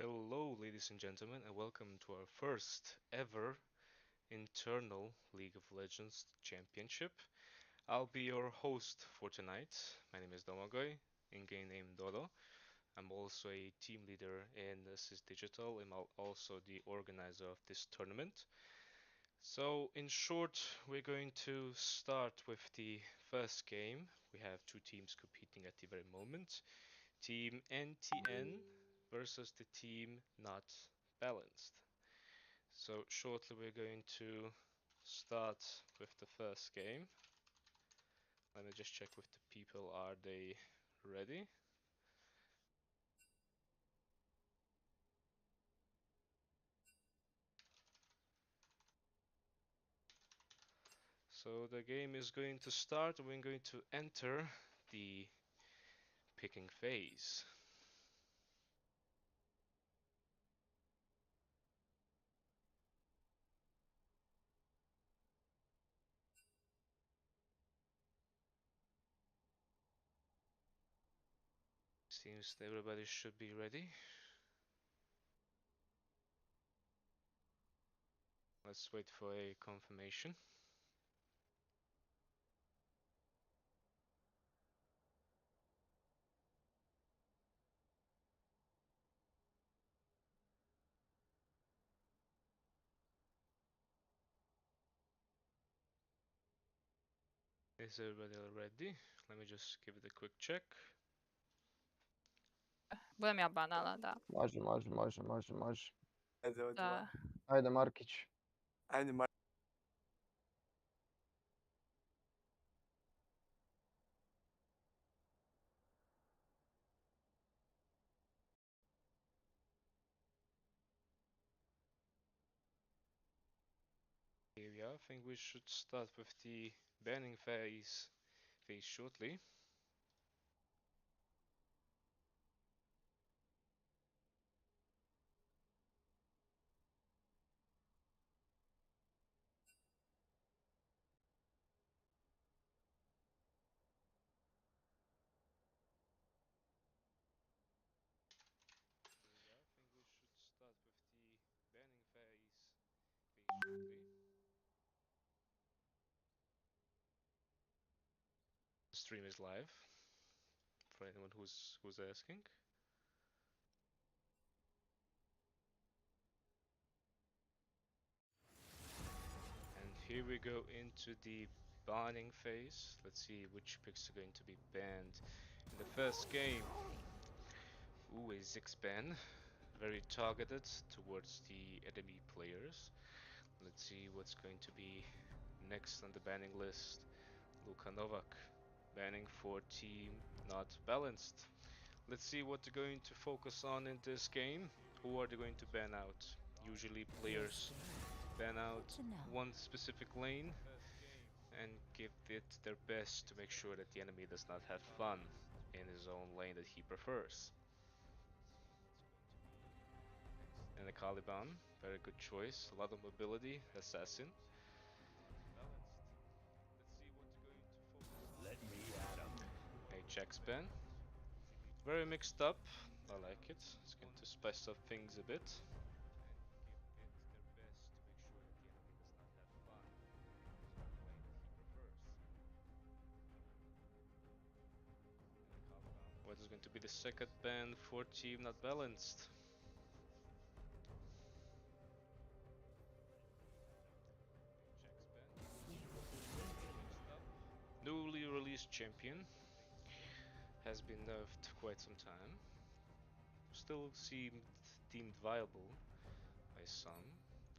Hello, ladies and gentlemen, and welcome to our first ever internal League of Legends Championship. I'll be your host for tonight. My name is Domagoy, in-game name Dodo. I'm also a team leader in Assist Digital and I'm also the organizer of this tournament. So, in short, we're going to start with the first game. We have two teams competing at the very moment. Team NTN versus the team Not Balanced. So shortly we're going to start with the first game. Let me just check with the people, are they ready? So the game is going to start, we're going to enter the picking phase. Seems that everybody should be ready. Let's wait for a confirmation. Is everybody ready? Let me just give it a quick check. Budem ja banala, da. Može. Da. Ajde Markić. Ajde Yeah, I think we should start with the banning phase shortly. Yeah, I think we should start with the banning phase shortly. The stream is live for anyone who's asking. And here we go into the banning phase. Let's see which picks are going to be banned in the first game. Ooh, a Ziggs ban. Very targeted towards the enemy players. Let's see what's going to be next on the banning list. Luka Novak banning for team not balanced. Let's see what they're going to focus on in this game. Who are they going to ban out? Usually players ban out one specific lane and give it their best to make sure that the enemy does not have fun in his own lane that he prefers. And the Caliban, very good choice. A lot of mobility, assassin. Let me at him. A Jax ban. Very mixed up. I like it. It's going to spice up things a bit. What is going to be the second ban for team not balanced? Newly released champion. Has been nerfed quite some time. Still seemed deemed viable by some.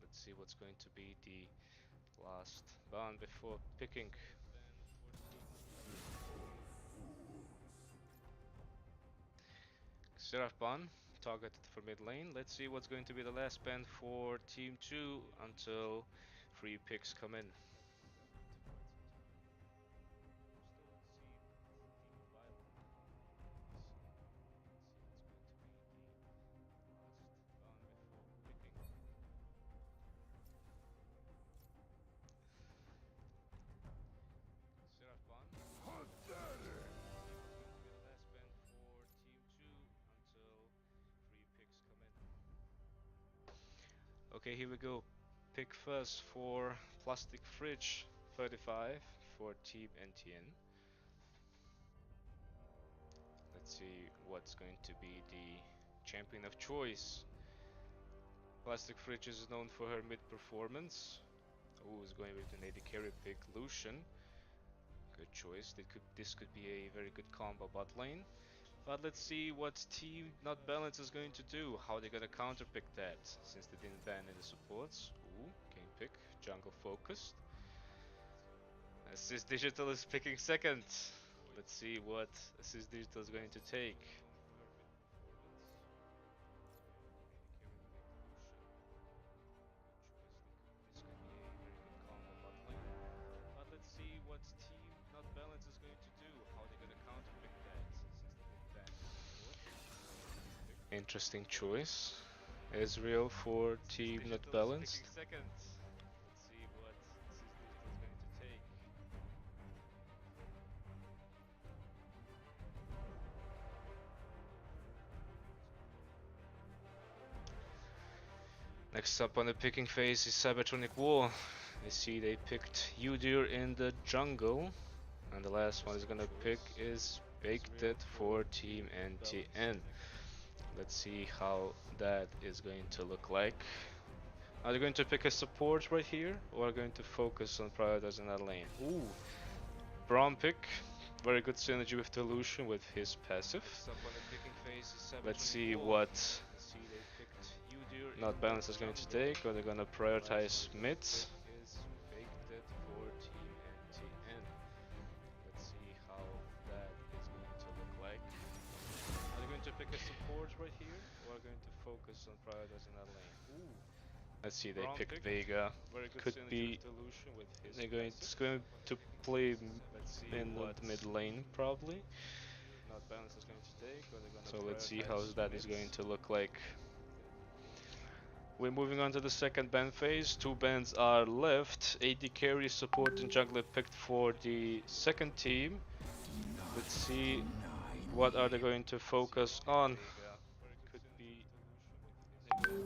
Let's see what's going to be the last ban before picking. Seraph ban, targeted for mid lane. Let's see what's going to be the last ban for team 2 until free picks come in. Okay, here we go. Pick first for Plastic Fridge 35 for Team NTN. Let's see what's going to be the champion of choice. Plastic Fridge is known for her mid performance. Is going with an AD carry pick, Lucian. Good choice. This could be a very good combo bot lane. But let's see what Team Not Balance is going to do. How they're gonna counter pick that, since they didn't ban any supports. Game pick, jungle focused. Assist Digital is picking second. Let's see what Assist Digital is going to take. But let's see what Team Not Balance is going to do. How they're gonna counter pick that, since they didn't ban any support. Interesting choice. Ezreal for Team Not Balanced. Second. Let's see what Assist Digital is going to take. Next up on the picking phase is Cybertronic War. I see they picked Udyr in the jungle. And the last one is gonna pick is Baked It for Team NTN. Let's see how that is going to look like. Are they going to pick a support right here, or are they going to focus on prioritizing that lane? Braum pick. Very good synergy with Delusion with his passive. Let's see what Not Balance is going to take, or they're going to prioritize mid. Let's see how that is going to look like. Are they going to pick a support right here, or are they going to focus on prioritizing that lane? Let's see, they picked Vega. Could be it's going to play in the mid lane probably. So let's see how that is going to look like. We're moving on to the second ban phase. Two bans are left. AD carry, support, and jungler picked for the second team. Let's see what are they going to focus on. Could be There's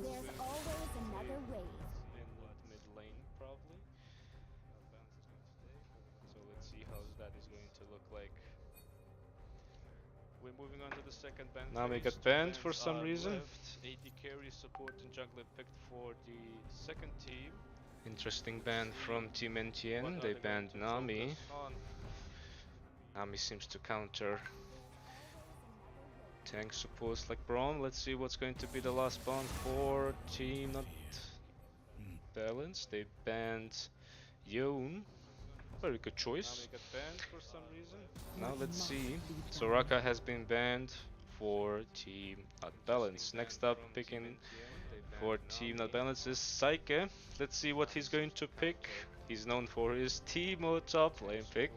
always another wave. in mid lane probably. So let's see how that is going to look like. We're moving on to the second ban phase. Nami got banned for some reason. AD carry, support, and jungler picked for the second team. Interesting ban from Team NTN. They banned Nami. Nami seems to counter tank supports like Braum. Let's see what's going to be the last ban for Team Not Balanced. They banned Yone. Very good choice. Now let's see. Soraka has been banned for Team Not Balanced. Next up, picking for Team Not Balanced is Psyche. Let's see what he's going to pick. He's known for his Teemo top lane pick.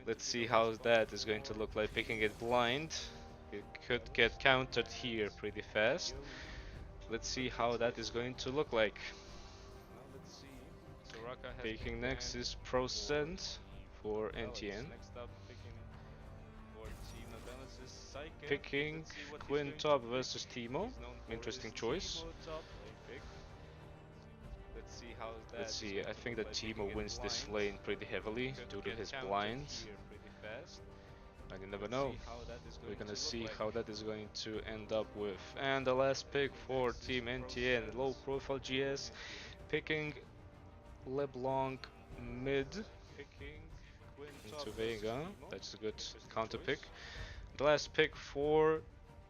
Let's see how that is going to look like picking it blind. It could get countered here pretty fast. Let's see how that is going to look like. Picking next is Procent for NTN. Picking Quinn top versus Teemo. Interesting choice. Let's see, I think that Teemo wins this lane pretty heavily due to his blinds. But you never know. We're gonna see how that is going to end up with. And the last pick for Team NTN, low profile GS, picking LeBlanc mid into Vega. That's a good counter pick. The last pick for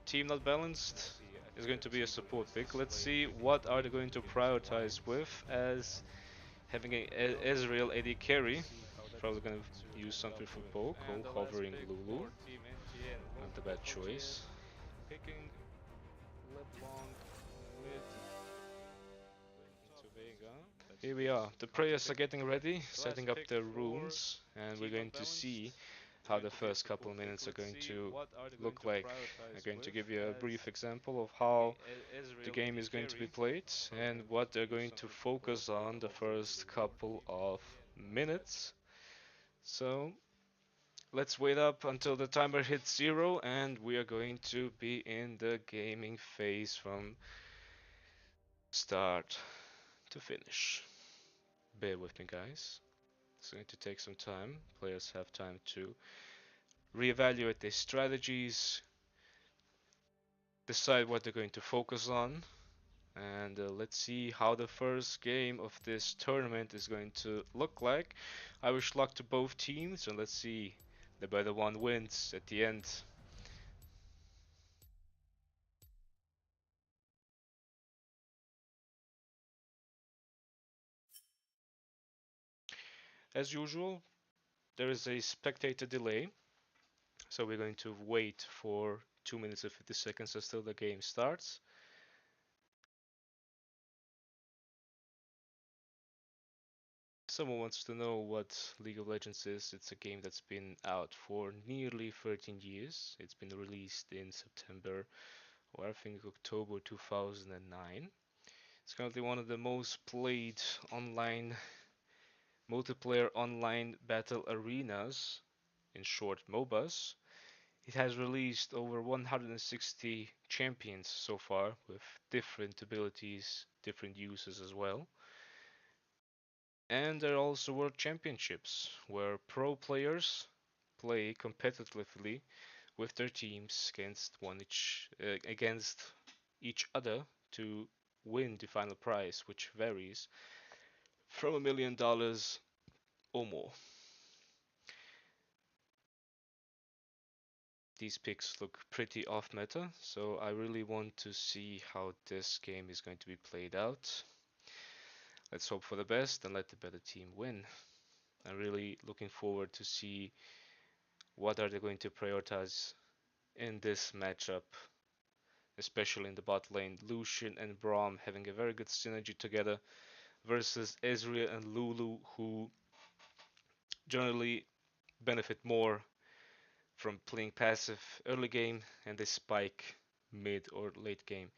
Team Not Balanced is going to be a support pick. Let's see what are they going to prioritize with, as having a Ezreal AD carry. Probably going to use something for poke or hovering Lulu. Not a bad choice. Picking LeBlanc mid into Vega. Here we are. The players are getting ready, setting up their rooms, and we're going to see how the first couple of minutes are going to look like. I'm going to give you a brief example of how the game is going to be played and what they're going to focus on the first couple of minutes. So let's wait up until the timer hits 0 and we are going to be in the gaming phase from start to finish. Bear with me, guys. It's going to take some time. Players have time to reevaluate their strategies, decide what they're going to focus on, and let's see how the first game of this tournament is going to look like. I wish luck to both teams, and let's see, the better one wins at the end. As usual, there is a spectator delay, so we're going to wait for 2 minutes and 50 seconds until the game starts. Someone wants to know what League of Legends is. It's a game that's been out for nearly 13 years. It's been released in September, or I think October 2009. It's currently one of the most played online multiplayer online battle arenas, in short MOBAs. It has released over 160 champions so far with different abilities, different uses as well. And there are also World Championships where pro players play competitively with their teams against each other to win the final prize, which varies from $1 million or more. These picks look pretty off meta, so I really want to see how this game is going to be played out. Let's hope for the best and let the better team win. I'm really looking forward to see what are they going to prioritize in this matchup, especially in the bot lane. Lucian and Braum having a very good synergy together versus Ezreal and Lulu, who generally benefit more from playing passive early game and they spike mid or late game.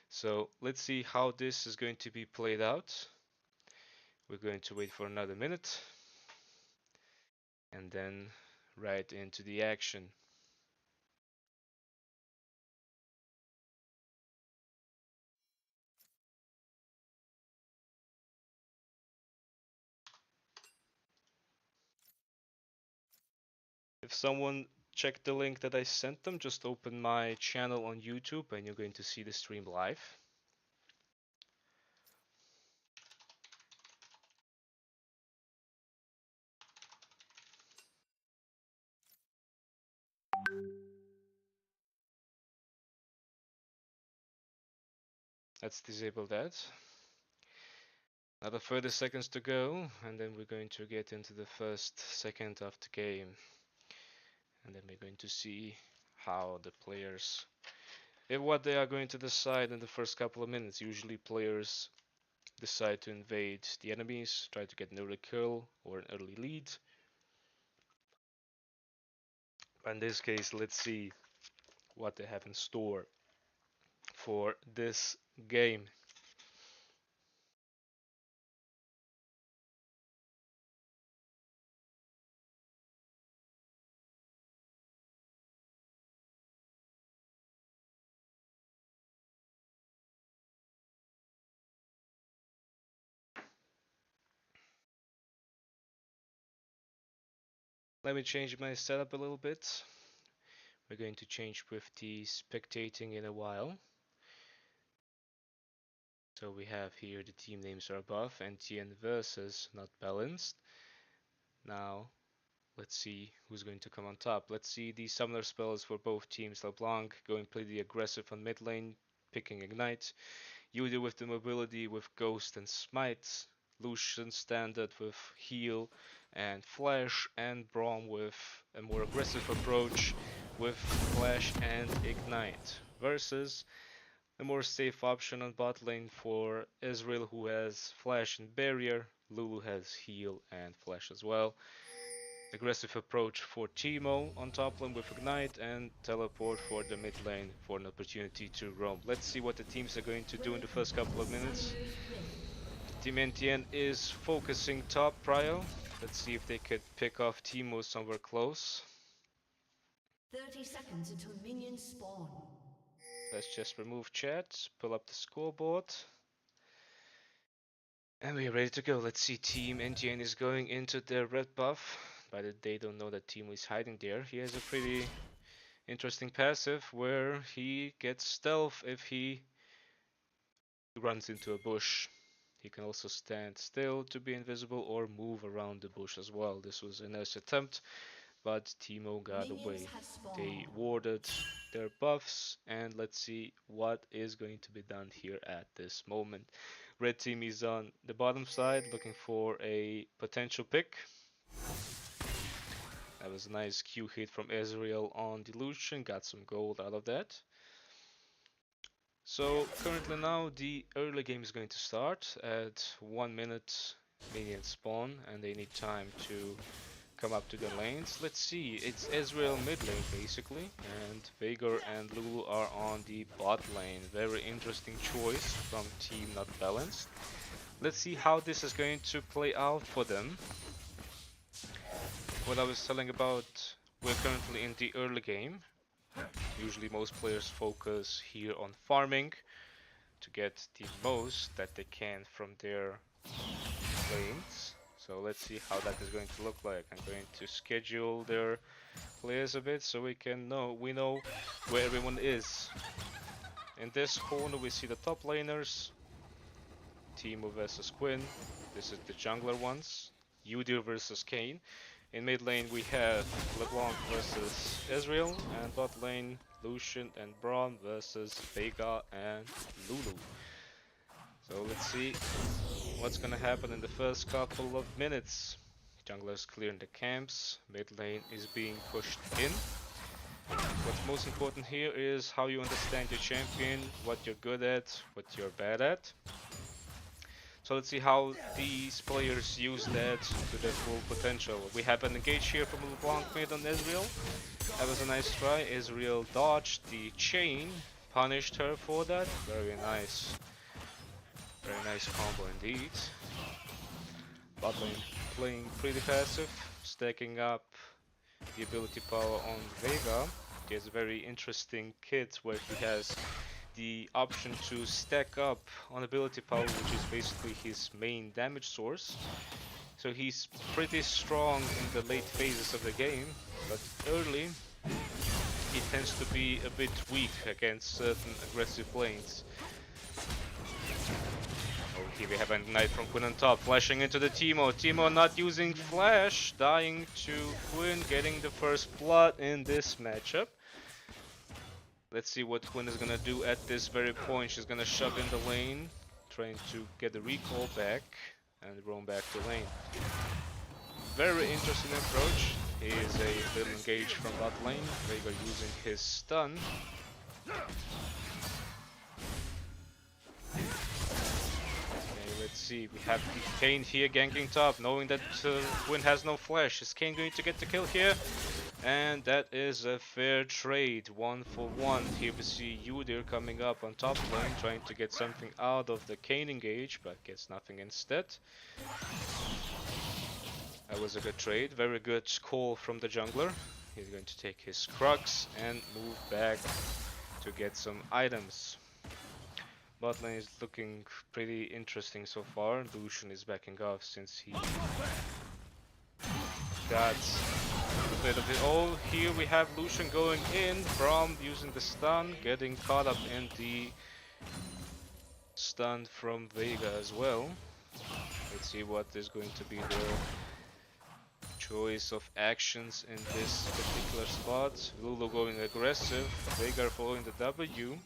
So let's see how this is going to be played out. We're going to wait for another minute and then right into the action. If someone checked the link that I sent them, just open my channel on YouTube and you're going to see the stream live. Let's disable that. Another 30 seconds to go, and then we're going to get into the first second of the game. And then we're going to see how the players, what they are going to decide in the first couple of minutes. Usually players decide to invade the enemies, try to get an early kill or an early lead. But in this case, let's see what they have in store for this game. Let me change my setup a little bit. We're going to change with the spectating in a while. So we have here the team names are above and TN versus not balanced. Now let's see who's going to come on top. Let's see the summoner spells for both teams. LeBlanc going pretty aggressive on mid lane, picking Ignite. Yudu with the mobility with Ghost and Smite. Lucian standard with Heal and Flash, and Braum with a more aggressive approach with Flash and Ignite. Versus a more safe option on bot lane for Ezreal, who has Flash and Barrier. Lulu has Heal and Flash as well. Aggressive approach for Teemo on top lane with Ignite, and Teleport for the mid lane for an opportunity to roam. Let's see what the teams are going to do in the first couple of minutes. Team NTN is focusing top prio. Let's see if they could pick off Teemo somewhere close. 30 seconds until minions spawn. Let's just remove chat, pull up the scoreboard. And we're ready to go. Let's see. Team NGN is going into their red buff, but they don't know that Timo is hiding there. He has a pretty interesting passive where he gets stealth if he runs into a bush. He can also stand still to be invisible or move around the bush as well. This was a nice attempt, but Timo got Minions away. have spawned. They warded their buffs, and let's see what is going to be done here at this moment. Red team is on the bottom side looking for a potential pick. That was a nice Q hit from Ezreal on Delusion, got some gold out of that. So currently now the early game is going to start at 1 minute minion spawn, and they need time to come up to the lanes. Let's see, it's Ezreal mid lane basically, and Veigar and Lulu are on the bot lane. Very interesting choice from Team Not Balanced. Let's see how this is going to play out for them. What I was telling about, we're currently in the early game. Usually most players focus here on farming to get the most that they can from their lanes. So let's see how that is going to look like. I'm going to schedule their players a bit so we know where everyone is. In this corner we see the top laners, Teemo versus Quinn. This is the jungler ones, Udyr versus Kayn. In mid lane we have LeBlanc versus Ezreal, and bot lane Lucian and Braum versus Veigar and Lulu. So let's see what's gonna happen in the first couple of minutes. Junglers clearing the camps, mid lane is being pushed in. What's most important here is how you understand your champion, what you're good at, what you're bad at. So let's see how these players use that to their full potential. We have an engage here from LeBlanc mid on Ezreal. That was a nice try. Ezreal dodged the chain, punished her for that. Very nice. Very nice combo indeed. Bot lane playing pretty passive, stacking up the ability power on Veigar. He has a very interesting kit where he has the option to stack up on ability power, which is basically his main damage source. So he's pretty strong in the late phases of the game, but early he tends to be a bit weak against certain aggressive lanes. Okay, we have a Ignite from Quinn on top, flashing into the Teemo. Teemo not using flash, dying to Quinn, getting the first blood in this matchup. Let's see what Quinn is gonna do at this very point. She's gonna shove in the lane, trying to get the recall back and roam back to lane. Very interesting approach. He is a little engaged from bot lane. Veigar using his stun. Okay, let's see. We have Kayn here ganking top, knowing that Quinn has no flash. Is Kayn going to get the kill here? And that is a fair trade, 1 for 1. Here we see Udyr coming up on top lane, trying to get something out of the Kayn engage, but gets nothing instead. That was a good trade, very good call from the jungler. He's going to take his Crux and move back to get some items. Bot lane is looking pretty interesting so far. Lucian is backing off since he got a bit of it all. Here we have Lucian going in, Braum using the stun, getting caught up in the stun from Veigar as well. Let's see what is going to be the choice of actions in this particular spot. Lulu going aggressive, Veigar following the W.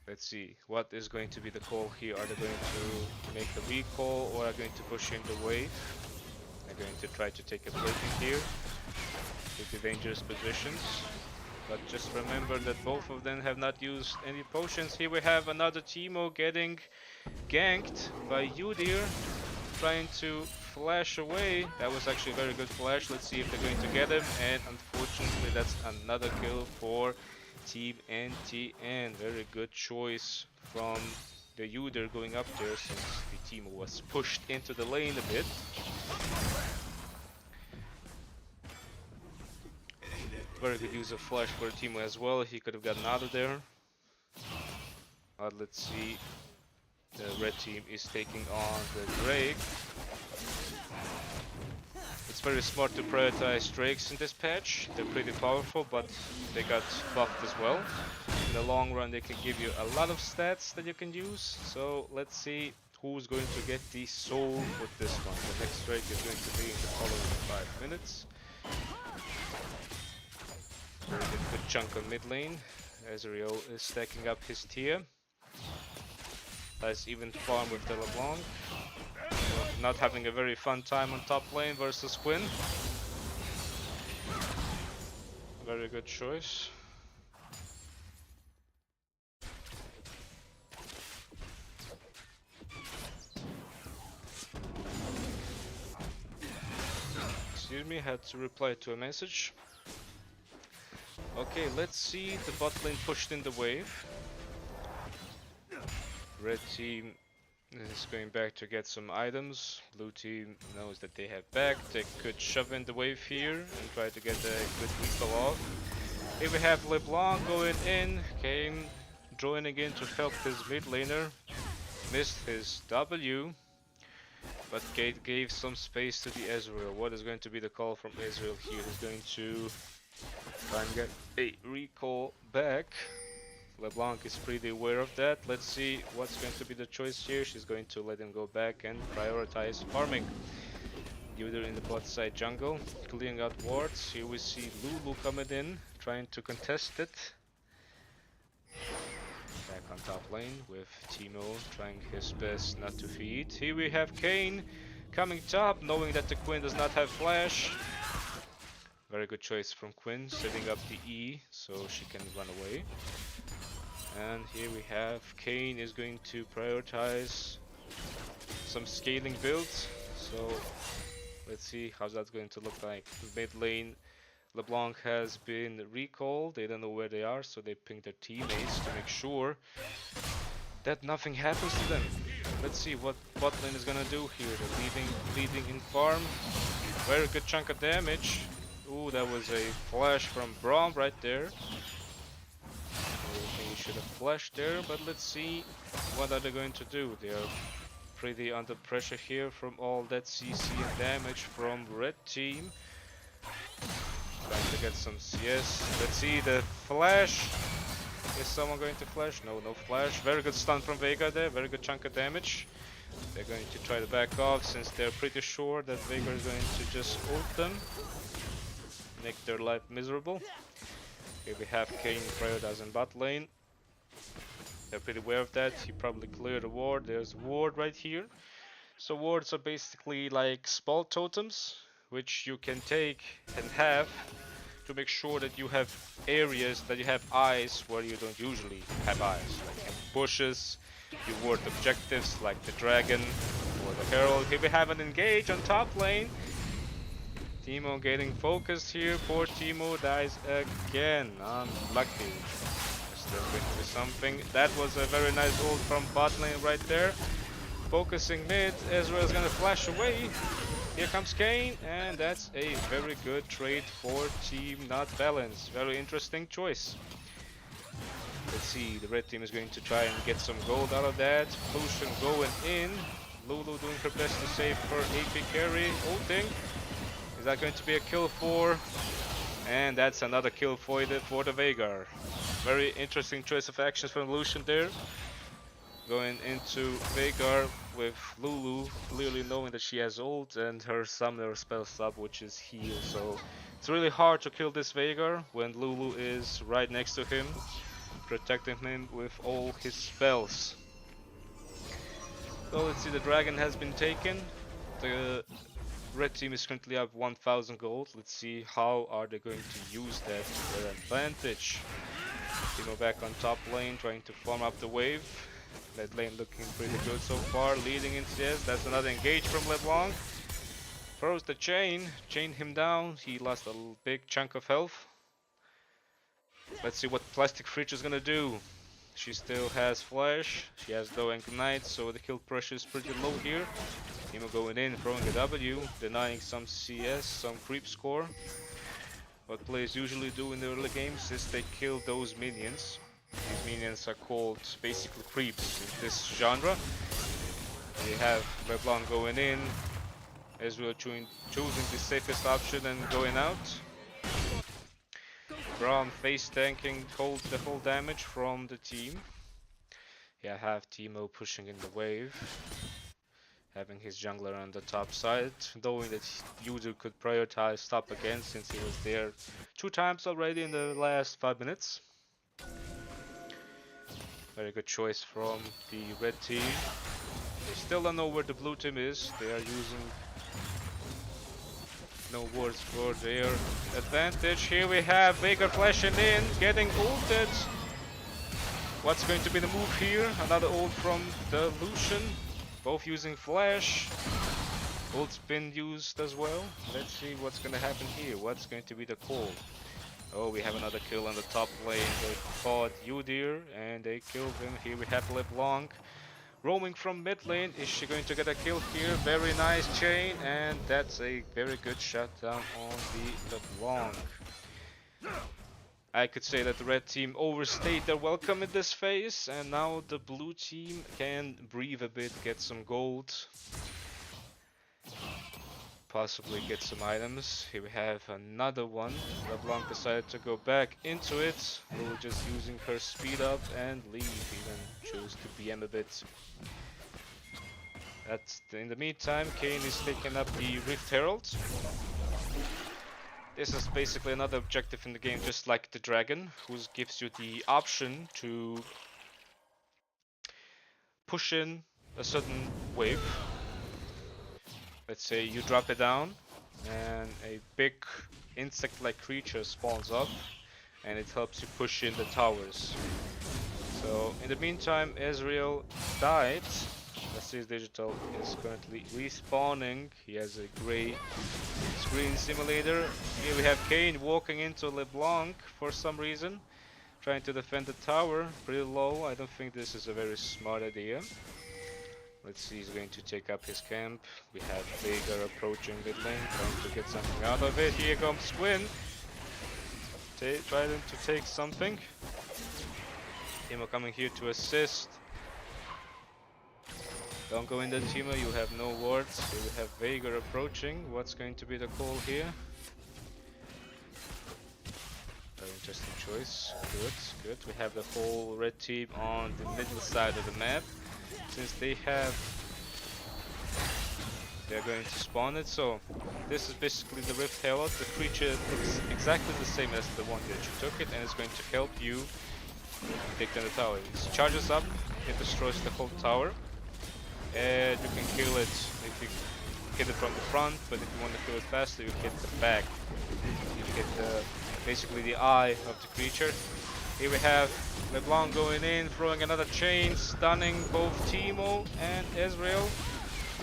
Let's see what is going to be the call here. Are they going to make the recall or are they going to push in the wave? They're going to try to take a break in here with the dangerous positions. But just remember that both of them have not used any potions. Here we have another Teemo getting ganked by Udyr, trying to flash away. That was actually a very good flash. Let's see if they're going to get him. And unfortunately that's another kill for Team NTN. Very good choice from the Udyr going up there since the Teemo was pushed into the lane a bit. Very good use of flash for Teemo as well. He could have gotten out of there. But let's see The red team is taking on the Drake. It's very smart to prioritize Drakes in this patch. They're pretty powerful, but they got buffed as well. In the long run, they can give you a lot of stats that you can use. So let's see who's going to get the soul with this one. The next Drake is going to be in the following 5 minutes. Very good chunk of mid lane. Ezreal is stacking up his tier. Nice even farm with the LeBlanc. Not having a very fun time on top lane versus Quinn. Very good choice. Excuse me, had to reply to a message. Okay, let's see the bot lane pushed in the wave. Red team is going back to get some items. Blue team knows that they have back. They could shove in the wave here and try to get a good recall off. Here we have LeBlanc going in, came joining in to help his mid laner. Missed his W, but Gate gave some space to the Ezreal. What is going to be the call from Ezreal here? He's going to try and get a recall back. LeBlanc is pretty aware of that. Let's see what's going to be the choice here. She's going to let him go back and prioritize farming. Udyr in the bot side jungle, clearing out wards. Here we see Lulu coming in, trying to contest it. Back on top lane with Teemo trying his best not to feed. Here we have Kayn coming top, knowing that the Quinn does not have flash. Very good choice from Quinn, setting up the E so she can run away. And here we have Kayn is going to prioritize some scaling builds. So let's see how that's going to look like. Mid lane, LeBlanc has been recalled. They don't know where they are, so they ping their teammates to make sure that nothing happens to them. Let's see what bot lane is gonna do here. They're leading in farm. Very good chunk of damage. Ooh, that was a flash from Braum right there. He should have flashed there, but let's see what are they going to do. They are pretty under pressure here from all that CC and damage from red team. Trying to get some CS. Let's see the flash. Is someone going to flash? No, no flash. Very good stun from Veigar there. Very good chunk of damage. They're going to try to back off since they're pretty sure that Veigar is going to just ult them. Make their life miserable. Here we have Kayn prioritizing bot lane. They're pretty aware of that. He probably cleared a ward. There's a ward right here. So wards are basically like spell totems, which you can take and have to make sure that you have areas that you have eyes where you don't usually have eyes. Like in bushes, you ward objectives like the dragon or the herald. Here we have an engage on top lane. Teemo getting focused here. Poor Teemo dies again. Unlucky. Still going to do something. That was a very nice ult from bot lane right there. Focusing mid. Ezreal is gonna flash away. Here comes Kayn, and that's a very good trade for Team Not Balance. Very interesting choice. Let's see, the red team is going to try and get some gold out of that. Potion going in. Lulu doing her best to save her AP carry. Ulting. Is that going to be a kill for? And that's another kill for the Veigar. Very interesting choice of actions from Lucian there. Going into Veigar with Lulu, clearly knowing that she has ult and her summoner spell sub, which is heal. So it's really hard to kill this Veigar when Lulu is right next to him, protecting him with all his spells. So let's see, the dragon has been taken. The red team is currently up 1000 gold. Let's see how are they going to use that to their advantage. Teemo back on top lane, trying to farm up the wave. That lane looking pretty good so far, leading in CS. That's another engage from LeBlanc. Throws the chain him down. He lost a big chunk of health. Let's see what Plastic Fridge is gonna do. She still has flash, she has no ignite, so the kill pressure is pretty low here. Teemo going in, throwing a W, denying some CS, some creep score. What players usually do in the early games is they kill those minions. These minions are called basically creeps in this genre. We have LeBlanc going in, Ezreal choosing the safest option and going out. Braum face tanking holds the whole damage from the team. Yeah, I have Teemo pushing in the wave, having his jungler on the top side, knowing that user could prioritize top again since he was there 2 times already in the last 5 minutes. Very good choice from the red team. They still don't know where the blue team is. They are using no words for their advantage. Here we have Veigar flashing in, getting ulted. What's going to be the move here? Another ult from the Lucian. Both using flash. Ult's been used as well. Let's see what's going to happen here. What's going to be the call? Oh, we have another kill on the top lane. They fought Udyr and they killed him. Here we have LeBlanc roaming from mid lane. Is she going to get a kill here? Very nice chain, and that's a very good shutdown on the LeBlanc. I could say that the red team overstayed their welcome in this phase, and now the blue team can breathe a bit, get some gold, possibly get some items. Here we have another one. LeBlanc decided to go back into it. We're just using her speed up and leave, even choose to BM a bit. In the meantime, Kayn is taking up the Rift Herald. This is basically another objective in the game, just like the dragon, who gives you the option to push in a certain wave. Let's say you drop it down and a big insect-like creature spawns up and it helps you push in the towers. So in the meantime, Ezreal died. His digital is currently respawning. He has a gray screen simulator. Here we have Kayn walking into LeBlanc for some reason, trying to defend the tower. Pretty low. I don't think this is a very smart idea. Let's see, he's going to take up his camp. We have Veigar approaching mid lane, trying to get something out of it. Here comes Quinn, trying to take something. Teemo coming here to assist. Don't go in the Teemo, you have no wards. Here we have Veigar approaching. What's going to be the call here? Very interesting choice. Good, good. We have the whole red team on the middle side of the map. Since they're going to spawn it, so this is basically the Rift Herald. The creature looks exactly the same as the one that you took it, and it's going to help you take down the tower. It charges up, it destroys the whole tower. And you can kill it if you hit it from the front, but if you want to kill it faster, you hit the back. You hit basically the eye of the creature. Here we have LeBlanc going in, throwing another chain, stunning both Teemo and Ezreal.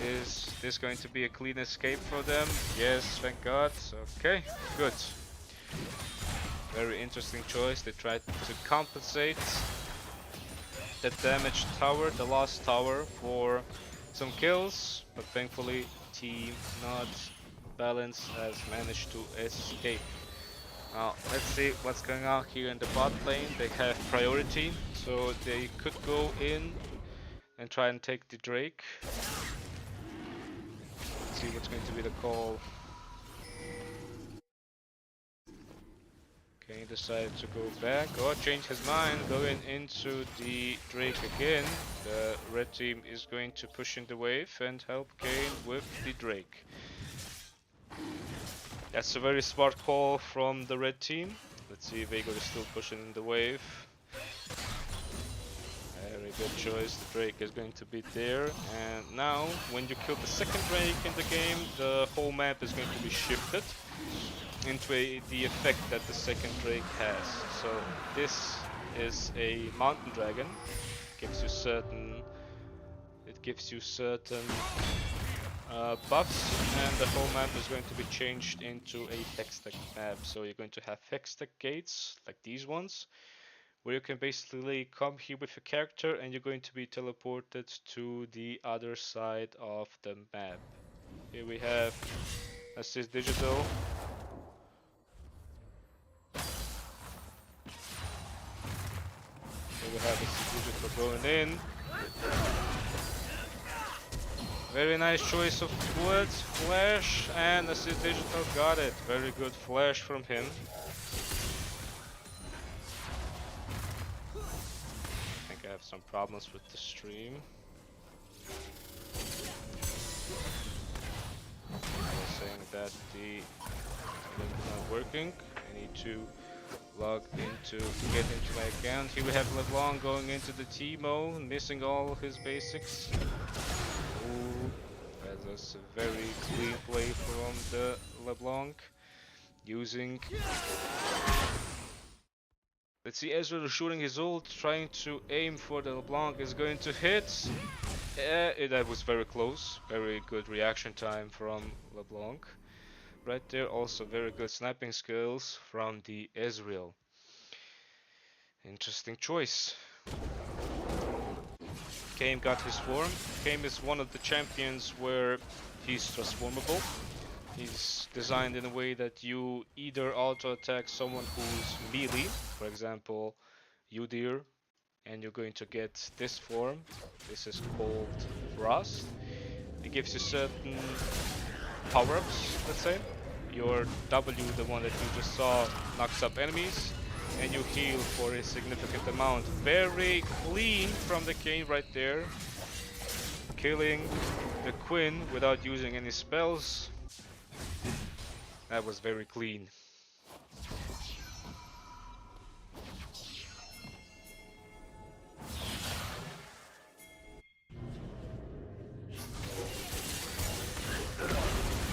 Is this going to be a clean escape for them? Yes, thank God. Okay, good. Very interesting choice. They tried to compensate the damaged tower, the lost tower, for some kills, but thankfully Team Not Balance has managed to escape. Now let's see what's going on here in the bot lane. They have priority, so they could go in and try and take the Drake. Let's see what's going to be the call. Okay, decided to go back or change his mind, going into the Drake again. The red team is going to push in the wave and help Kayn with the Drake. That's a very smart call from the red team. Let's see, Veigar is still pushing in the wave. Very good choice, the Drake is going to be there. And now, when you kill the second Drake in the game, the whole map is going to be shifted into the effect that the second Drake has. So this is a mountain dragon. It gives you certain buffs, and the whole map is going to be changed into a Hextech map. So you're going to have Hextech gates like these ones, where you can basically come here with a character and you're going to be teleported to the other side of the map. Here we have Assist Digital. going in. Very nice choice of wood, flash, and Assist Digital got it. Very good flash from him. I think I have some problems with the stream. I was saying that the link is not working. I need to get into my account. Here we have LeBlanc going into the Teemo, missing all his basics. Ooh, that was a very clean play from the LeBlanc. Using... Let's see, Ezreal shooting his ult, trying to aim for the LeBlanc, is going to hit. That was very close. Very good reaction time from LeBlanc. Right there, also very good sniping skills from the Ezreal. Interesting choice. Kame got his form. Kame is one of the champions where he's transformable. He's designed in a way that you either auto attack someone who's melee, for example, Udyr, and you're going to get this form. This is called Frost. It gives you certain power-ups, let's say. Your W, the one that you just saw, knocks up enemies, and you heal for a significant amount. Very clean from the Kayn right there. Killing the Quinn without using any spells. That was very clean.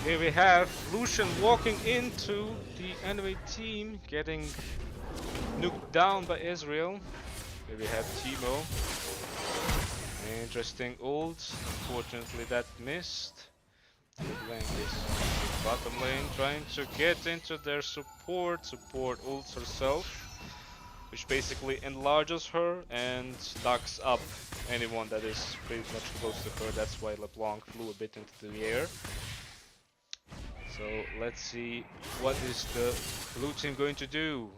Here we have Lucian walking into the enemy team, getting nuked down by Ezreal. Here we have Teemo. Interesting ult. Unfortunately that missed. Lane is bottom lane, trying to get into their support. Support ults herself, which basically enlarges her and stocks up anyone that is pretty much close to her. That's why LeBlanc flew a bit into the air. So let's see what is the blue team going to do.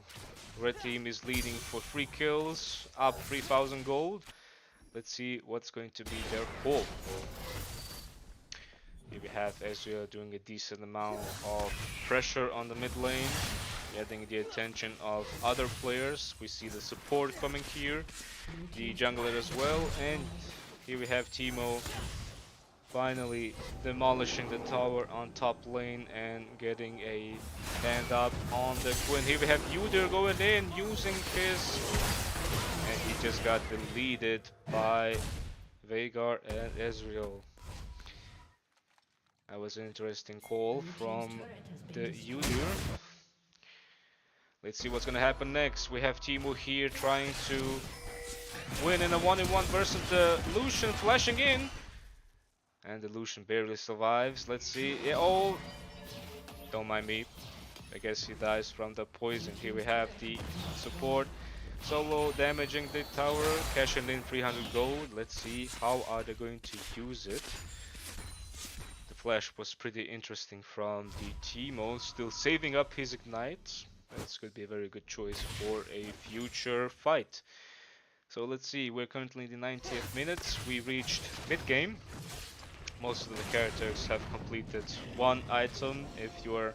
Red team is leading for 3 kills, up 3000 gold. Let's see what's going to be their call. Here we have Ezreal doing a decent amount of pressure on the mid lane, getting the attention of other players. We see the support coming here, the jungler as well, and here we have Teemo finally demolishing the tower on top lane and getting a stand up on the Quinn. Here we have Udyr going in, using his... and he just got deleted by Veigar and Ezreal. That was an interesting call from the Udyr. Let's see what's gonna happen next. We have Teemo here trying to win in a 1-on-1 versus the Lucian, flashing in. And the Lucian barely survives. Let's see. Yeah, oh, don't mind me. I guess he dies from the poison. Here we have the support solo damaging the tower, cashing in 300 gold. Let's see how are they going to use it. The flash was pretty interesting from the Teemo, still saving up his ignite. That's going to be a very good choice for a future fight. So let's see, we're currently in the 90th minute. We reached mid-game. Most of the characters have completed 1 item. If you are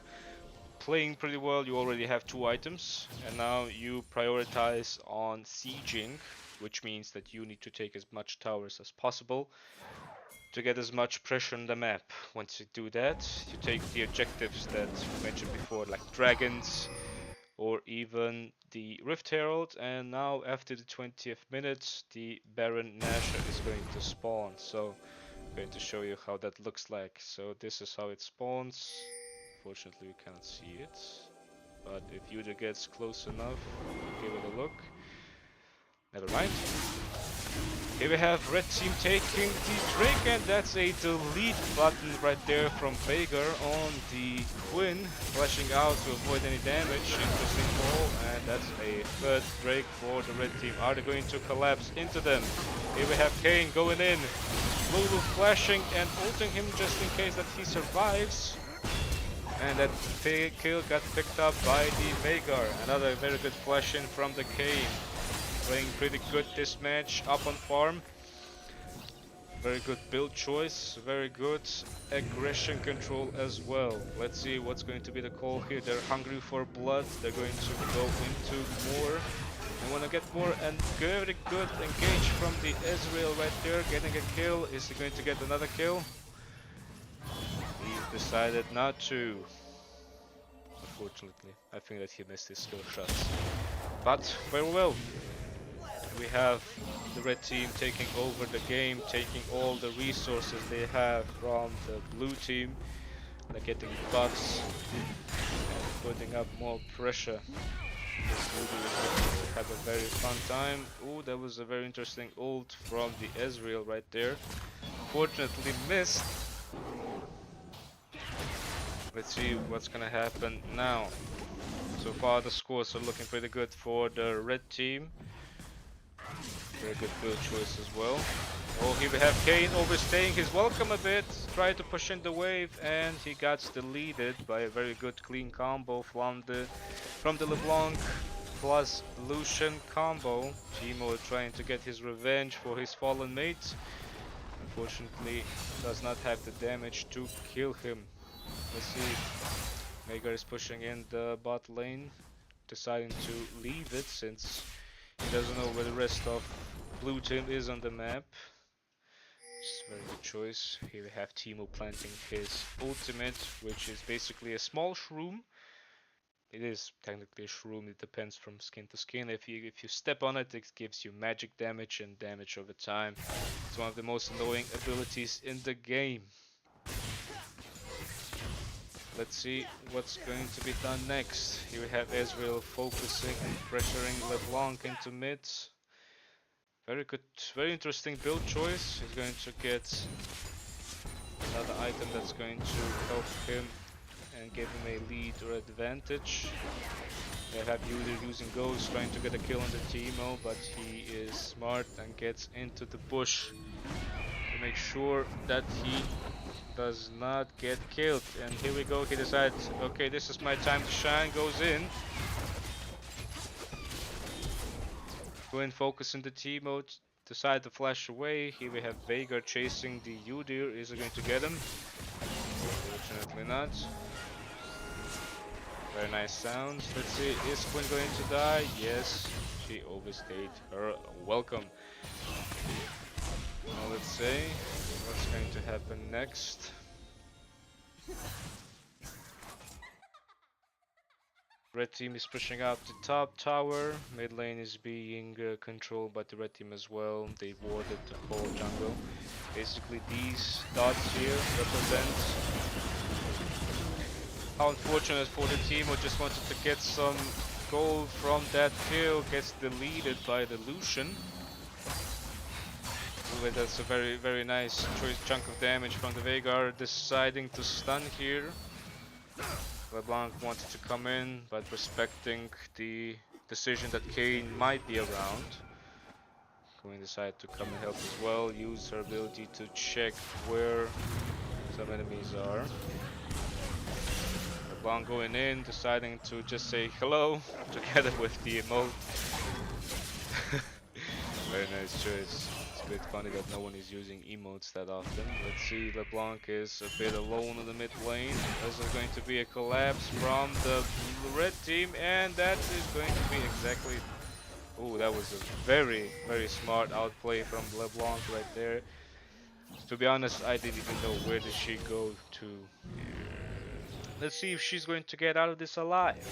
playing pretty well, you already have 2 items. And now you prioritize on sieging, which means that you need to take as much towers as possible to get as much pressure on the map. Once you do that, you take the objectives that we mentioned before, like dragons or even the Rift Herald. And now after the 20th minute, the Baron Nashor is going to spawn. So I'm going to show you how that looks like. So this is how it spawns. Fortunately you cannot see it, but if Udyr gets close enough, give it a look. Never mind. Here we have red team taking the Drake, and that's a delete button right there from Veigar on the Quinn, flashing out to avoid any damage. Interesting call, and that's a third Drake for the red team. Are they going to collapse into them? Here we have Kayn going in, Lulu flashing and ulting him just in case that he survives. And that kill got picked up by the Veigar. Another very good flash in from the Kayn. playing pretty good this match, up on farm. Very good build choice, very good aggression control as well. Let's see what's going to be the call here. They're hungry for blood, they're going to go into more. They want to get more, and very good engage from the Ezreal right there, getting a kill. Is he going to get another kill? He decided not to. Unfortunately, I think that he missed his skill shots. But very well. We have the red team taking over the game, taking all the resources they have from the blue team. They're getting buffs and putting up more pressure. This movie is going to have a very fun time. Oh, that was a very interesting ult from the Ezreal right there. Fortunately missed. Let's see what's gonna happen now. So far the scores are looking pretty good for the red team. Very good build choice as well. Oh, here we have Kane overstaying his welcome a bit, tried to push in the wave, and he got deleted by a very good clean combo from the LeBlanc plus Lucian combo. Teemo trying to get his revenge for his fallen mate. Unfortunately, does not have the damage to kill him. Let's see. Veigar is pushing in the bot lane, deciding to leave it since he doesn't know where the rest of blue team is on the map. It's a very good choice. Here we have Teemo planting his ultimate, which is basically a small shroom. It is technically a shroom, it depends from skin to skin. If you step on it, it gives you magic damage and damage over time. It's one of the most annoying abilities in the game. Let's see what's going to be done next. Here we have Ezreal focusing and pressuring LeBlanc into mid. Very good, very interesting build choice. He's going to get another item that's going to help him and give him a lead or advantage. They have Udyr using Ghost, trying to get a kill on the Teemo, but he is smart and gets into the bush to make sure that he does not get killed. And here we go, he decides, okay, this is my time to shine, goes in. Go in, focus in the Teemo, decide to flash away. Here we have Veigar chasing the Udyr. Is he going to get him? Unfortunately not. Very nice sounds. Let's see, is Quinn going to die? Yes, she overstayed her welcome. Now let's see what's going to happen next. Red team is pushing out the top tower. Mid lane is being controlled by the red team as well. They warded the whole jungle. Basically these dots here represent how unfortunate for the team who just wanted to get some gold from that kill. Gets deleted by the Lucian. Ooh, that's a very nice chunk of damage from the Veigar, deciding to stun here. LeBlanc wanted to come in, but respecting the decision that Kane might be around. Queen decided to come and help as well, use her ability to check where some enemies are. LeBlanc going in, deciding to just say hello together with the emote. Very nice choice. It's a bit funny that no one is using emotes that often. Let's see, LeBlanc is a bit alone in the mid lane. There's going to be a collapse from the red team, and that is going to be exactly... Oh, that was a very smart outplay from LeBlanc right there. To be honest, I didn't even know where did she go to. Let's see if she's going to get out of this alive.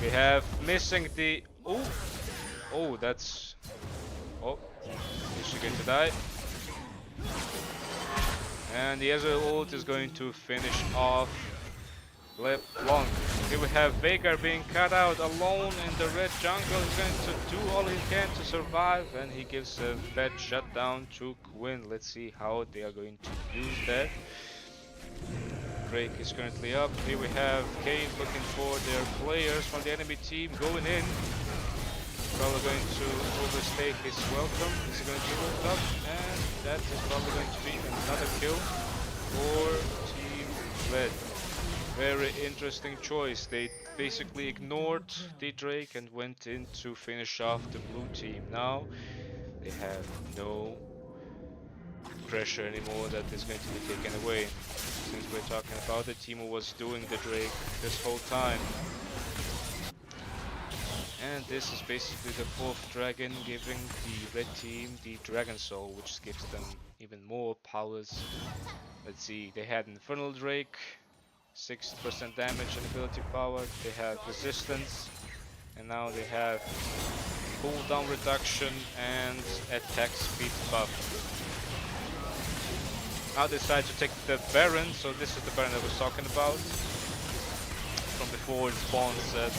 We have missing the... Oh, that's... Oh, is she going to die? And the Ezreal ult is going to finish off LeBlanc. Here we have Veigar being cut out alone in the red jungle. He's going to do all he can to survive, and he gives a bad shutdown to Quinn. Let's see how they are going to use that. Drake is currently up. Here we have Kane looking for their players from the enemy team going in. Probably going to overstay his welcome. He's going to ult up, and that is probably going to be another kill for Team Red. Very interesting choice. They basically ignored the Drake and went in to finish off the blue team. Now they have no pressure anymore that is going to be taken away. Since we're talking about it, Teemo was doing the Drake this whole time. And this is basically the fourth dragon, giving the red team the Dragon Soul, which gives them even more powers. Let's see, they had Infernal Drake, 6% damage and ability power, they have resistance, and now they have cooldown reduction and attack speed buff. Now they decide to take the Baron, so this is the Baron I was talking about. From before it spawns at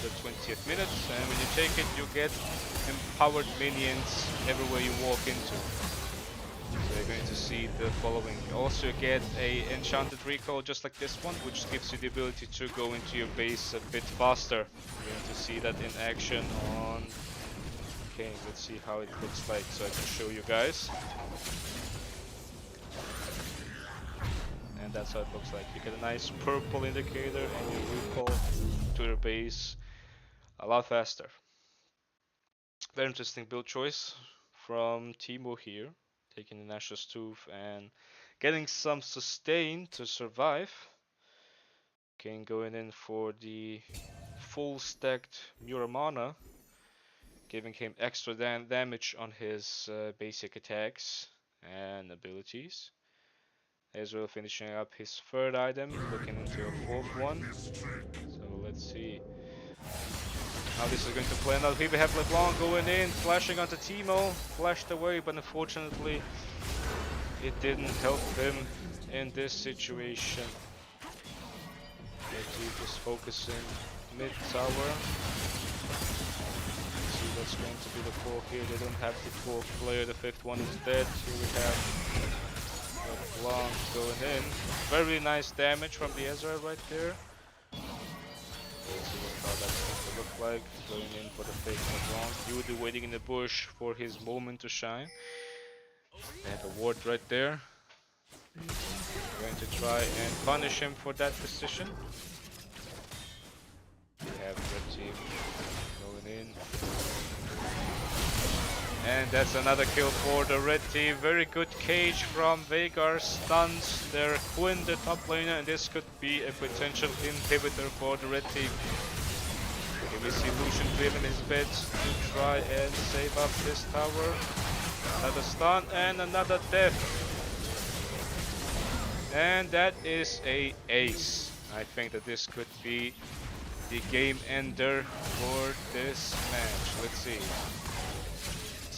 the 20th minute, and when you take it you get empowered minions everywhere you walk into. So you're going to see the following. You also get a enchanted recall just like this one, which gives you the ability to go into your base a bit faster. You're going to see that in action on... Okay, let's see how it looks like so I can show you guys. And that's how it looks like. You get a nice purple indicator and you recall to your base a lot faster. Very interesting build choice from Teemo here, taking the Nashor's Tooth and getting some sustain to survive. Okay, going in for the full stacked Muramana, giving him extra damage on his basic attacks and abilities. Ezreal finishing up his third item, looking into a fourth one. So let's see how this is going to play out. Here we have LeBlanc going in, flashing onto Teemo, flashed away, but unfortunately it didn't help him in this situation. Team is focusing mid tower. Let's see what's going to be the fourth here. They don't have the fourth player, the fifth one is dead. Here we have LeBlanc going in. Very nice damage from the Ezreal right there. Let's see how that's going to look like. Going in for the fake LeBlanc. Yudu waiting in the bush for his moment to shine. They have a ward right there. Going to try and punish him for that decision. We have red team going in. And that's another kill for the red team. Very good cage from Veigar. Stuns their Quinn, the top laner, and this could be a potential inhibitor for the red team. Here we see Lucian clearing his bed to try and save up this tower. Another stun and another death. And that is a ace. I think that this could be the game ender for this match. Let's see.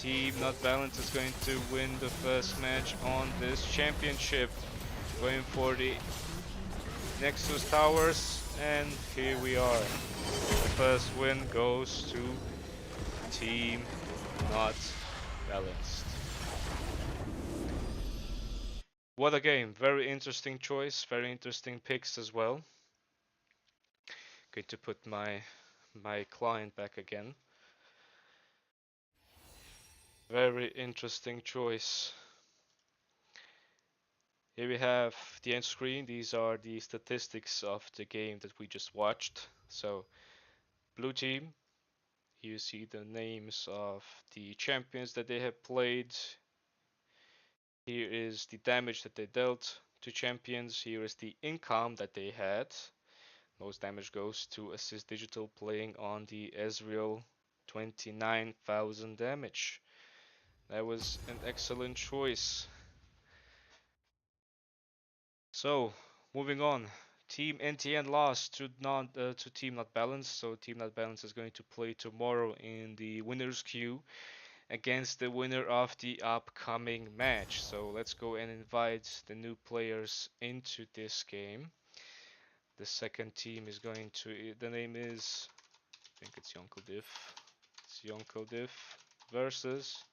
Team Not Balanced is going to win the first match on this championship. Going for the Nexus Towers, and here we are. The first win goes to Team Not Balanced. What a game. Very interesting choice, very interesting picks as well. Going to put my client back again. Very interesting choice. Here we have the end screen. These are the statistics of the game that we just watched. So, blue team, you see the names of the champions that they have played. Here is the damage that they dealt to champions. Here is the income that they had. Most damage goes to Assist Digital playing on the Ezreal, 29,000 damage. That was an excellent choice. So, moving on. Team NTN lost to Team Not Balanced. So Team Not Balanced is going to play tomorrow in the winners queue against the winner of the upcoming match. So let's go and invite the new players into this game. The second team is going to, the name is, I think it's Yonkel Diff. It's Yonkel Diff versus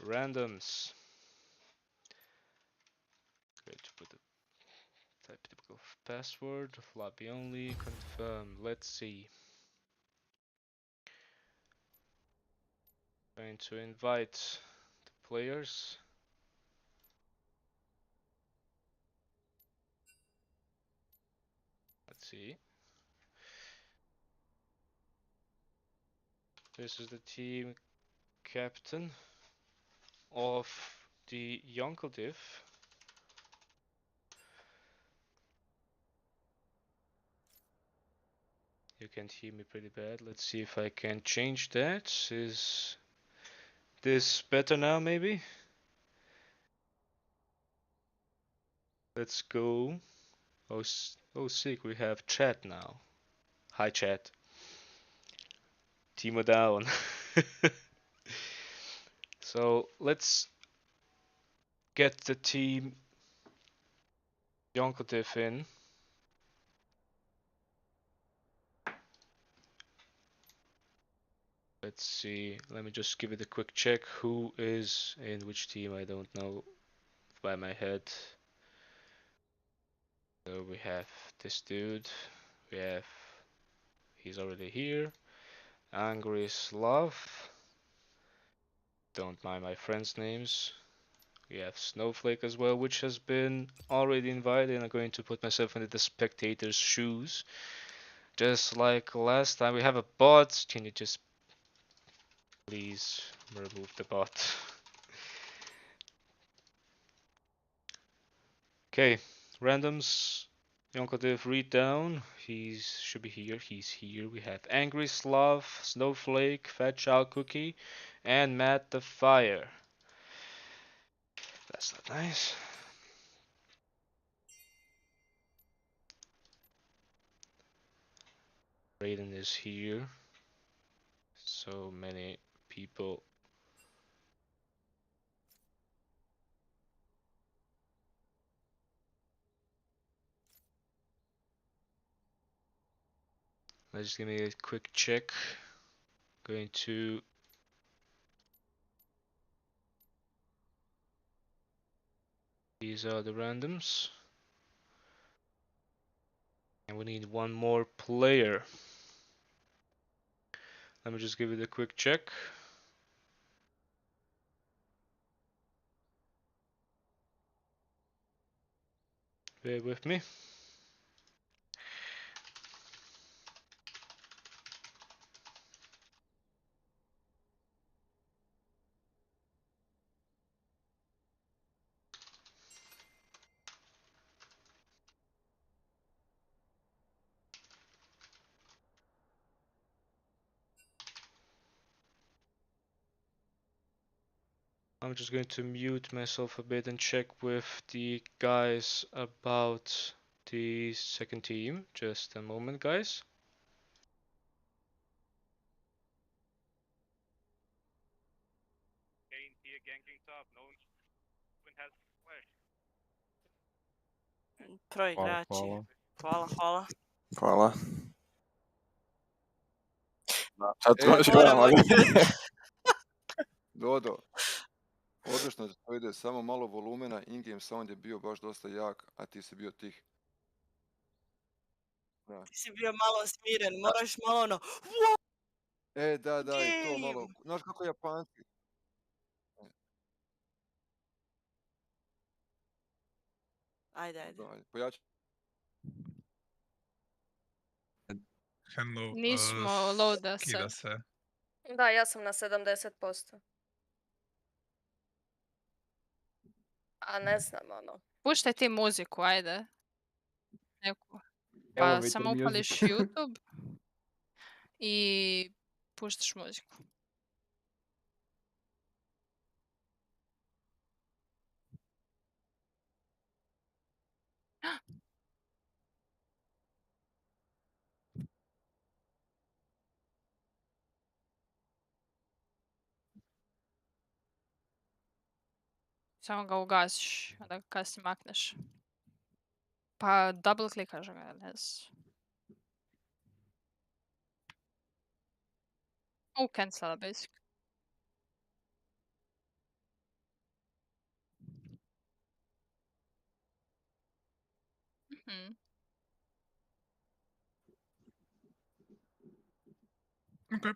Randoms. Great to put the type typical password, lobby only, confirm. Let's see. Going to invite the players. see. This is the team captain of the Yonkel. You can't hear me pretty bad. Let's see if I can change that. Is this better now, maybe? Let's go. Oh, sick. We have chat now. Hi, chat. Timo down. So let's get the team Yonkel in. Let's see. Let me just give it a quick check. Who is in which team? I don't know by my head. So we have this dude. We have. He's already here. Angry Slav. Don't mind my friends' names. We have Snowflake as well, which has been already invited. I'm going to put myself into the spectator's shoes. Just like last time, we have a bot. Can you just please remove the bot? Okay, randoms. Yonkodev, read down. He should be here. He's here. We have Angry Slav, Snowflake, Fat Child Cookie, and Matt the Fire. That's not nice. Raiden is here. So many people. Let's just give me a quick check. Going to these are the randoms. And we need one more player. Let me just give it a quick check. Bear with me. I'm just going to mute myself a bit and check with the guys about the second team. Just a moment, guys. Troje Hvala, igrači. hvala. Hvala, hvala. Hvala. Da. Sad to baš Moramo gledam, ali... čuti. Dodo, odlično to ide, samo malo volumena, in-game sound je bio baš dosta jak, a ti si bio tih. Da. Ti si bio malo smiren, moraš malo ono... Da, i to malo, znaš kako Japanci? Ajde. Da, pojačaj. Hello, Nismo loada skida sad. se. Da, ja sam na 70%. A ne znam, ono. Puštaj ti muziku, ajde. Neku. Pa Elevator samo music. upališ YouTube i puštaš muziku. Samo ga ugasiš, onda ga kasnije makneš. Pa double klikaš ga, ne znam. Cancela, basic. Mhm. Okay.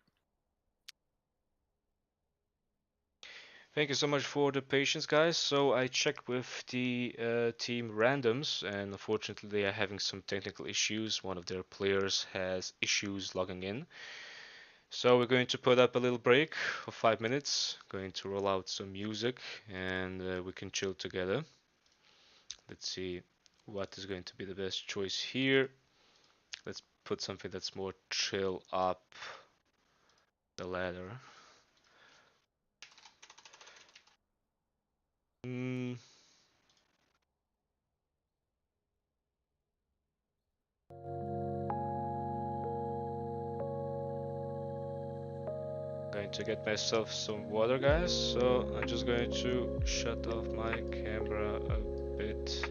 Thank you so much for the patience, guys. So I checked with the team randoms, and unfortunately they are having some technical issues. One of their players has issues logging in. So we're going to put up a little break for 5 minutes. Going to roll out some music, and we can chill together. Let's see what is going to be the best choice here. Let's put something that's more chill up the ladder. Mm. Going to get myself some water, guys. So I'm just going to shut off my camera a bit.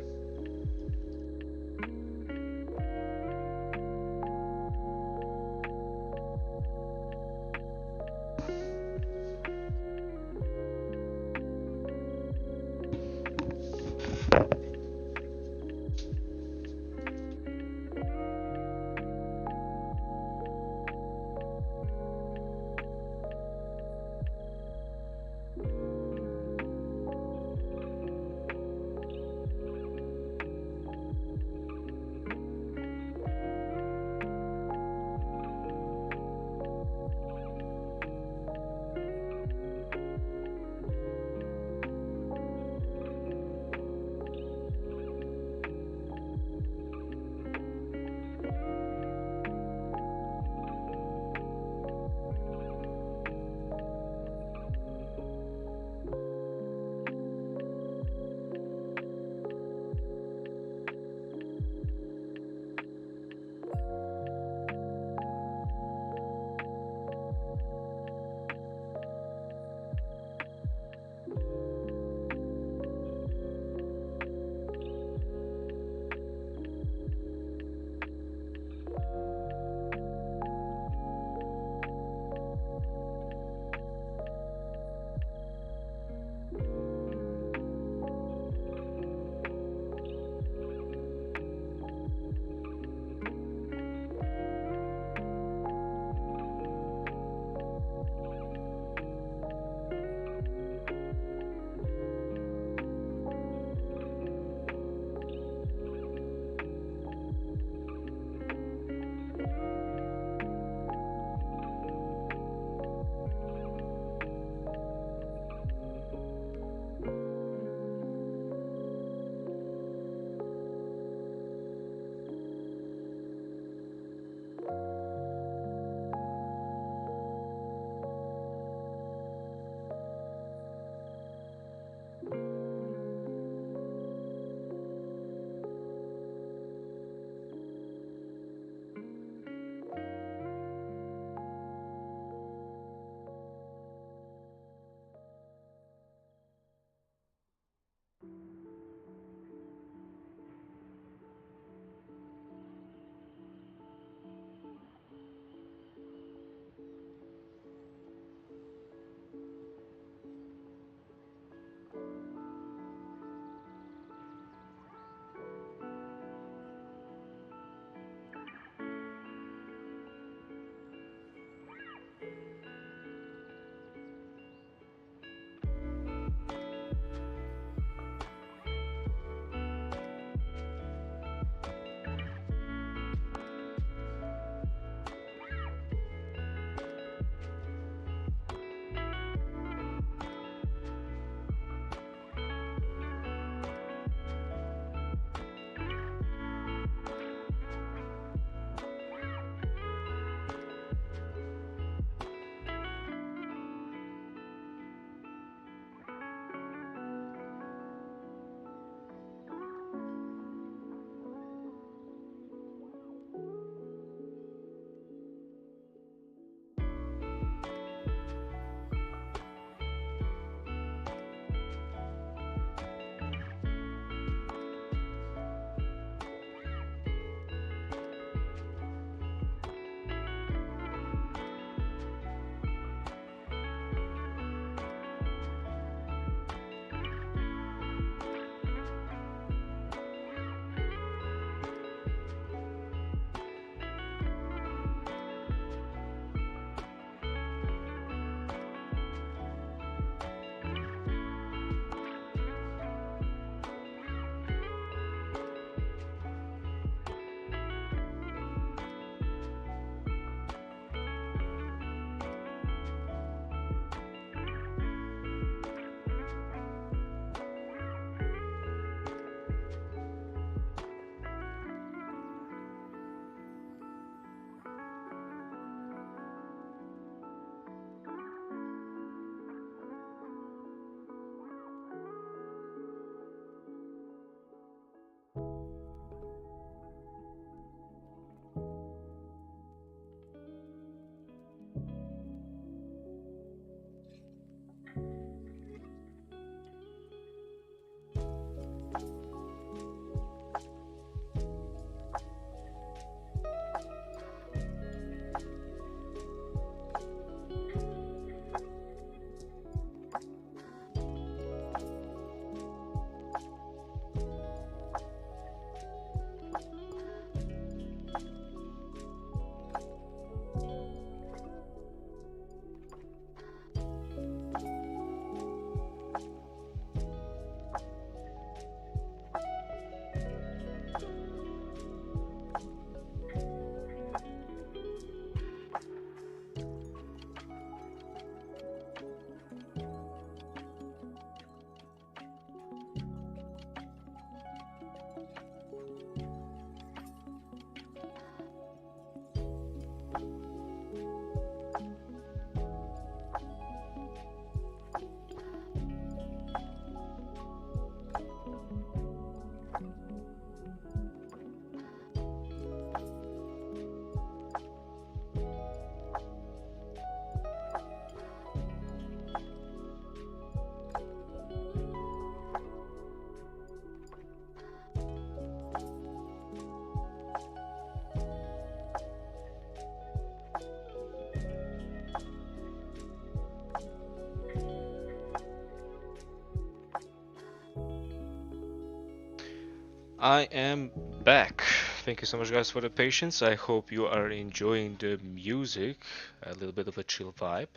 I am back. Thank you so much, guys, for the patience. I hope you are enjoying the music, a little bit of a chill vibe.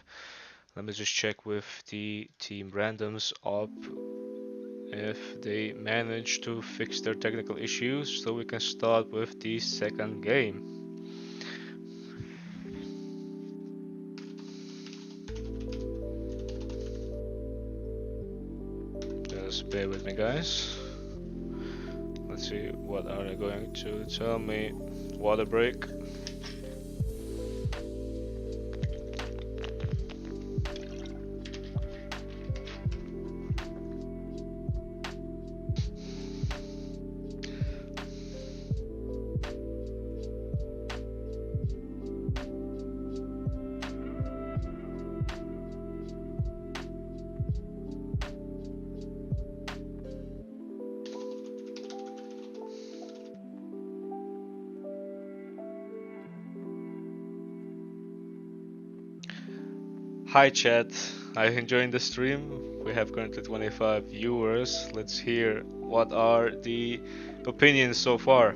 Let me just check with the team randoms up if they manage to fix their technical issues so we can start with the second game. Just bear with me, guys. Let's see, what are they going to tell me? Water break. Hi chat, are you enjoying the stream? We have currently 25 viewers. Let's hear what are the opinions so far.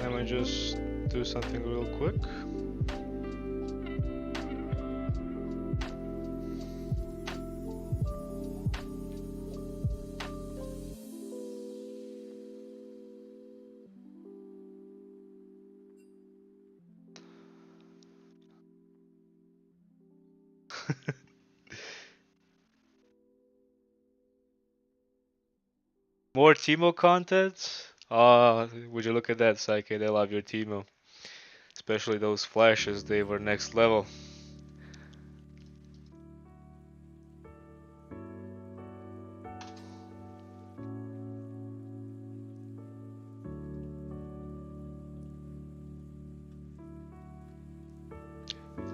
Let me just do something real quick. More Teemo content? Would you look at that, Psyche? They love your Teemo. Especially those flashes, they were next level.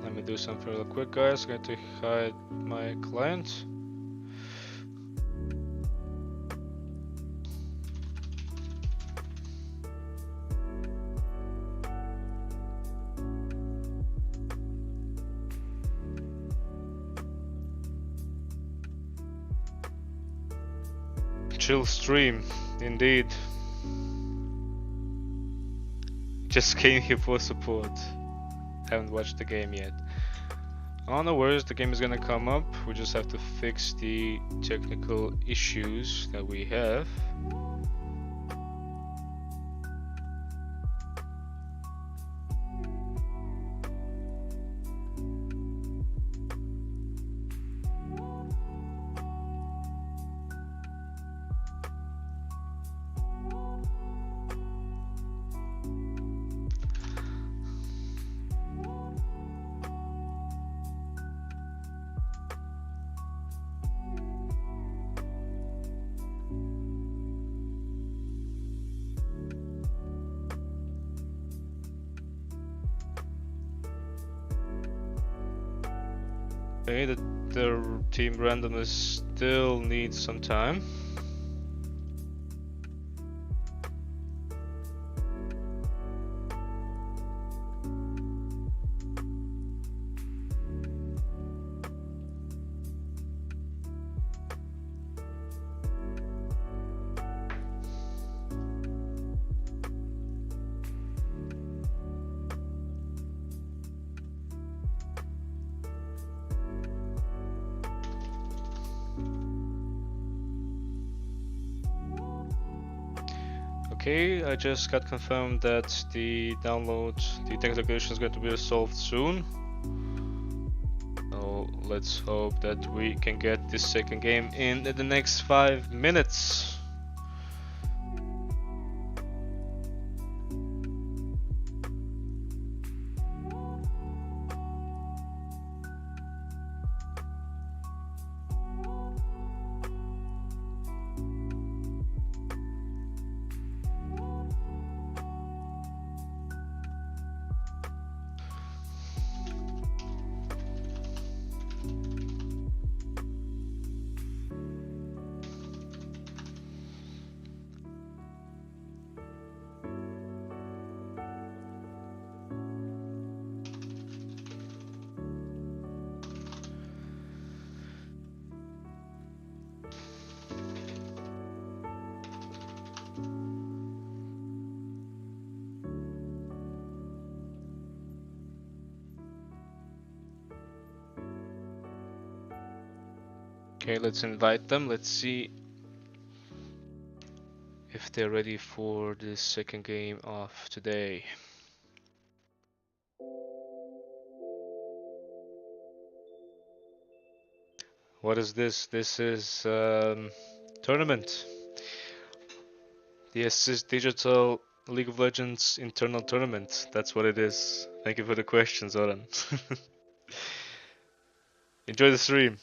Let me do something real quick, guys. Going to hide my client. Chill stream, indeed. Just came here for support. Haven't watched the game yet. Oh, no worries, the game is gonna come up. We just have to fix the technical issues that we have. Okay, the team randomness still needs some time. Okay, I just got confirmed that the technical issue is going to be resolved soon. So let's hope that we can get this second game in the next 5 minutes. Okay, let's invite them. Let's see if they're ready for the second game of today. What is this? This is tournament. The Assist Digital League of Legends internal tournament. That's what it is. Thank you for the question, Zoran. Enjoy the stream.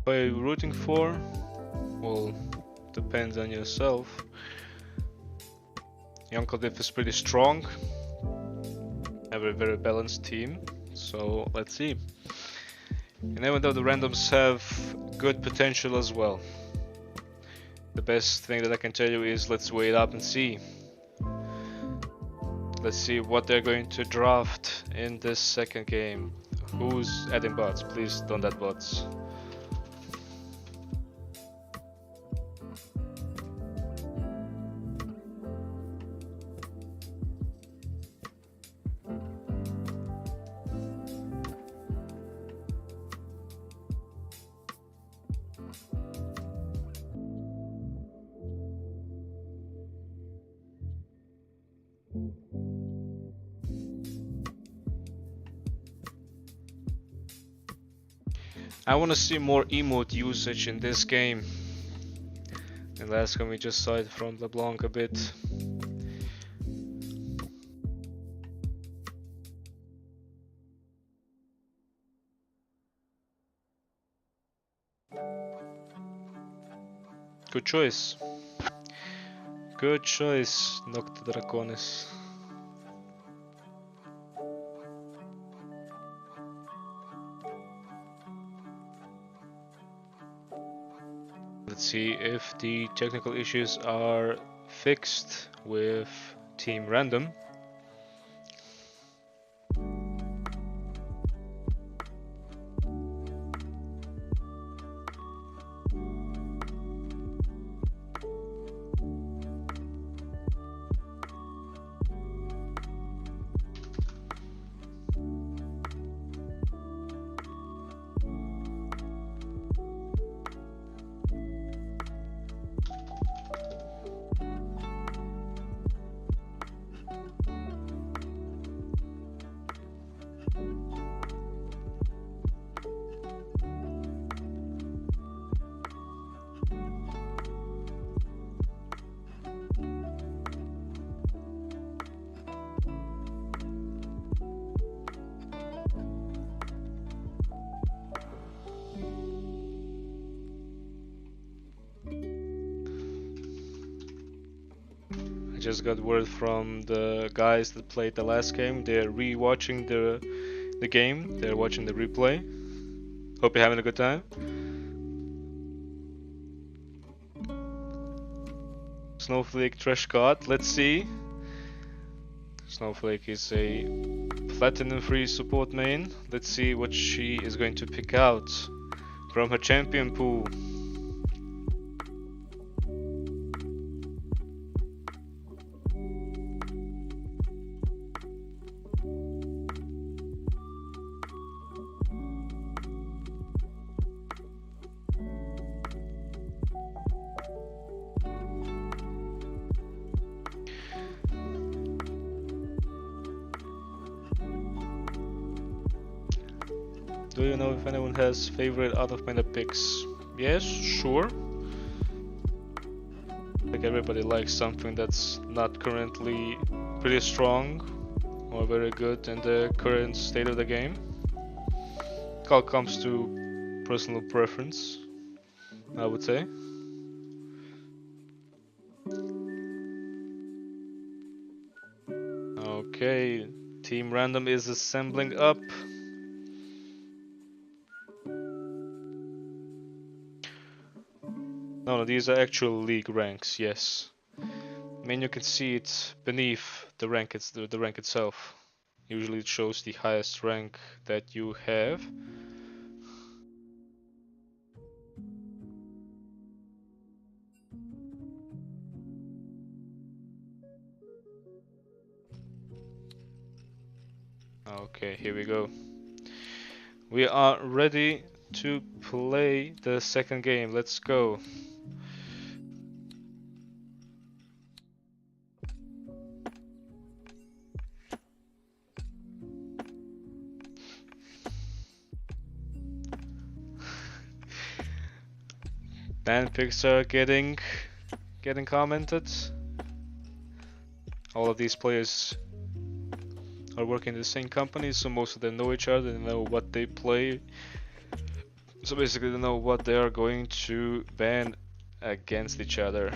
Who are you rooting for? Well, depends on yourself. Young Cardiff is pretty strong. Have a very balanced team. So let's see. And even though the randoms have good potential as well. The best thing that I can tell you is let's wait up and see. Let's see what they're going to draft in this second game. Who's adding bots? Please don't add bots. I want to see more emote usage in this game. And last game we just saw it from LeBlanc a bit. Good choice. Good choice, Nocta Draconis. Let's see if the technical issues are fixed with Team Random. Just got word from the guys that played the last game. They're re-watching the game. They're watching the replay. Hope you're having a good time. Snowflake Trash God. Let's see. Snowflake is a platinum free support main. Let's see what she is going to pick out from her champion pool. Do you know if anyone has favorite out of meta picks? Yes, sure. Like everybody likes something that's not currently pretty strong or very good in the current state of the game. It all comes to personal preference, I would say. Okay, Team Random is assembling up. no, these are actual league ranks, yes. I mean, you can see it beneath the rank, the rank itself. Usually it shows the highest rank that you have. Okay, here we go. We are ready to play the second game. Let's go. Ban picks are getting commented. All of these players are working in the same company, so most of them know each other, they know what they play. So basically they know what they are going to ban against each other.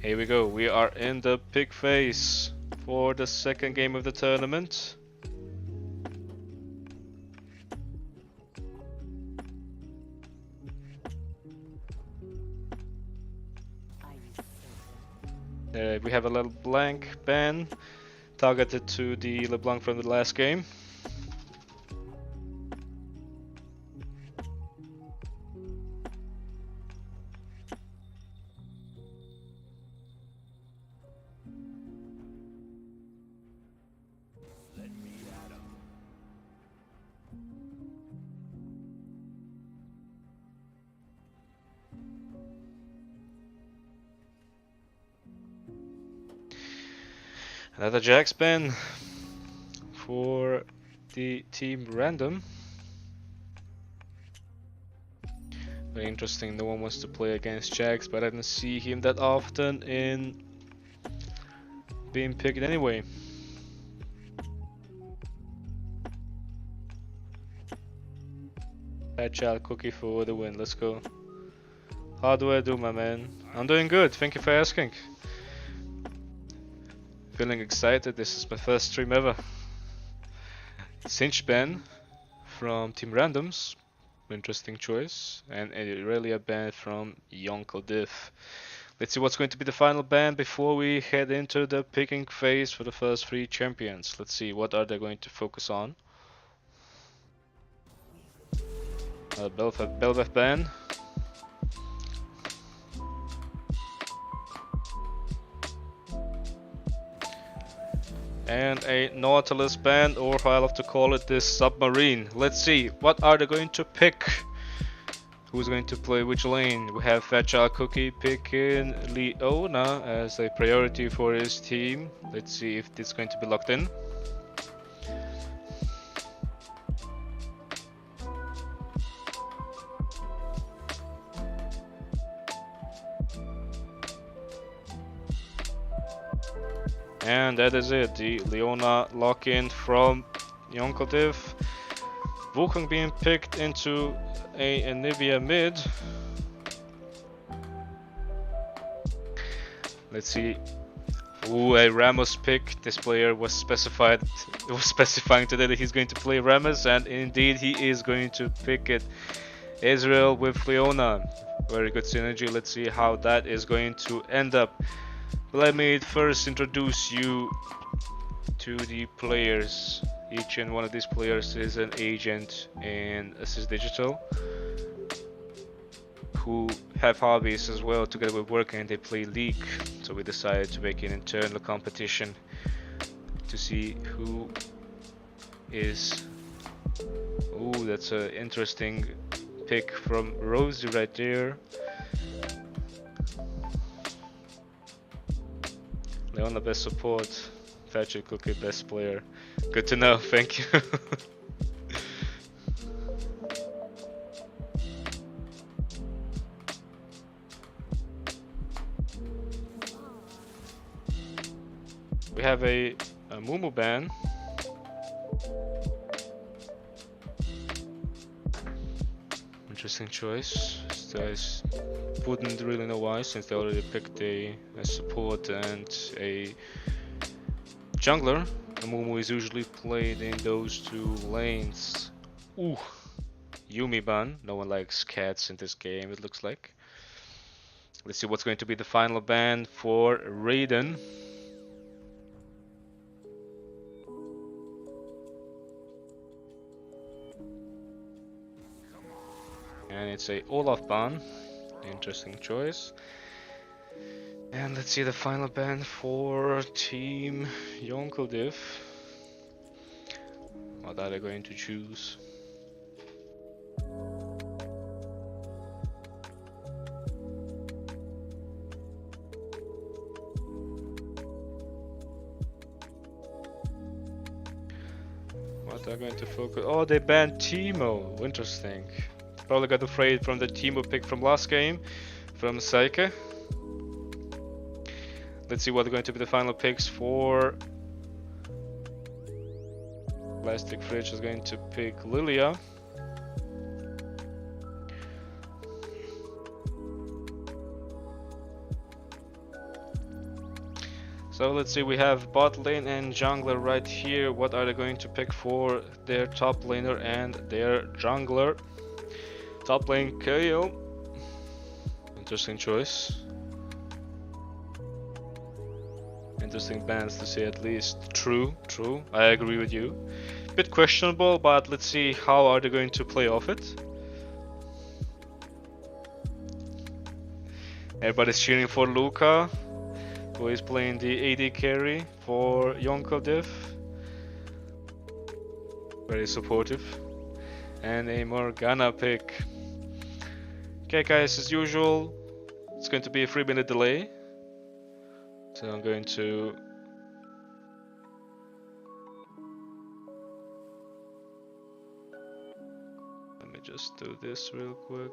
Here we go, we are in the pick phase for the second game of the tournament. We have a little blank ban targeted to the LeBlanc from the last game. Another Jax ban for the team random. Very interesting, no one wants to play against Jax, but I didn't see him that often in being picked anyway. Fat child cookie for the win, let's go. How do I do, my man? I'm doing good, thank you for asking. Feeling excited, this is my first stream ever. Cinch ban from Team Randoms, interesting choice, and a Aurelia ban from Yonkel Diff. Let's see what's going to be the final ban before we head into the picking phase for the first three champions. Let's see what are they going to focus on. Belveth ban. And a Nautilus ban, or how I love to call it, this submarine. Let's see, what are they going to pick? Who's going to play which lane? We have Fat Child Cookie picking Leona as a priority for his team. Let's see if this is going to be locked in. And that is it, the Leona lock-in from Yonkeldiv. Wukong being picked into a Anivia mid. Let's see. Ooh, a Ramos pick. This player was specifying today that he's going to play Ramos, and indeed he is going to pick it. Israel with Leona. Very good synergy. Let's see how that is going to end up. Let me first introduce you to the players. Each and one of these players is an agent in Assist Digital who have hobbies as well together with work, and they play League. So we decided to make an internal competition to see who is... Ooh, that's an interesting pick from Rosie right there. Leona best support, Patrick Cookie best player. Good to know, thank you. We have a Mumu ban. Interesting choice. I wouldn't really know why, since they already picked a support and a jungler. Amumu is usually played in those two lanes. Ooh, Yumi ban. No one likes cats in this game, it looks like. Let's see what's going to be the final ban for Raiden. And it's a Olaf ban. Interesting choice. And let's see the final ban for Team Yonkeldiv. What are they going to choose? What are going to focus? Oh, they banned Teemo. Interesting. Probably got afraid from the Teemo pick from last game, from Saike. Let's see what are going to be the final picks for. Plastic Fridge is going to pick Lilia. So let's see, we have bot lane and jungler right here. What are they going to pick for their top laner and their jungler? Top lane KO. Interesting choice. Interesting bans to say at least. True, true. I agree with you. Bit questionable, but let's see how are they going to play off it. Everybody's cheering for Luca, who is playing the AD carry for Yonkeldiv. Very supportive. And a Morgana pick. Okay guys, as usual, it's going to be a 3-minute delay. So I'm going to let me just do this real quick.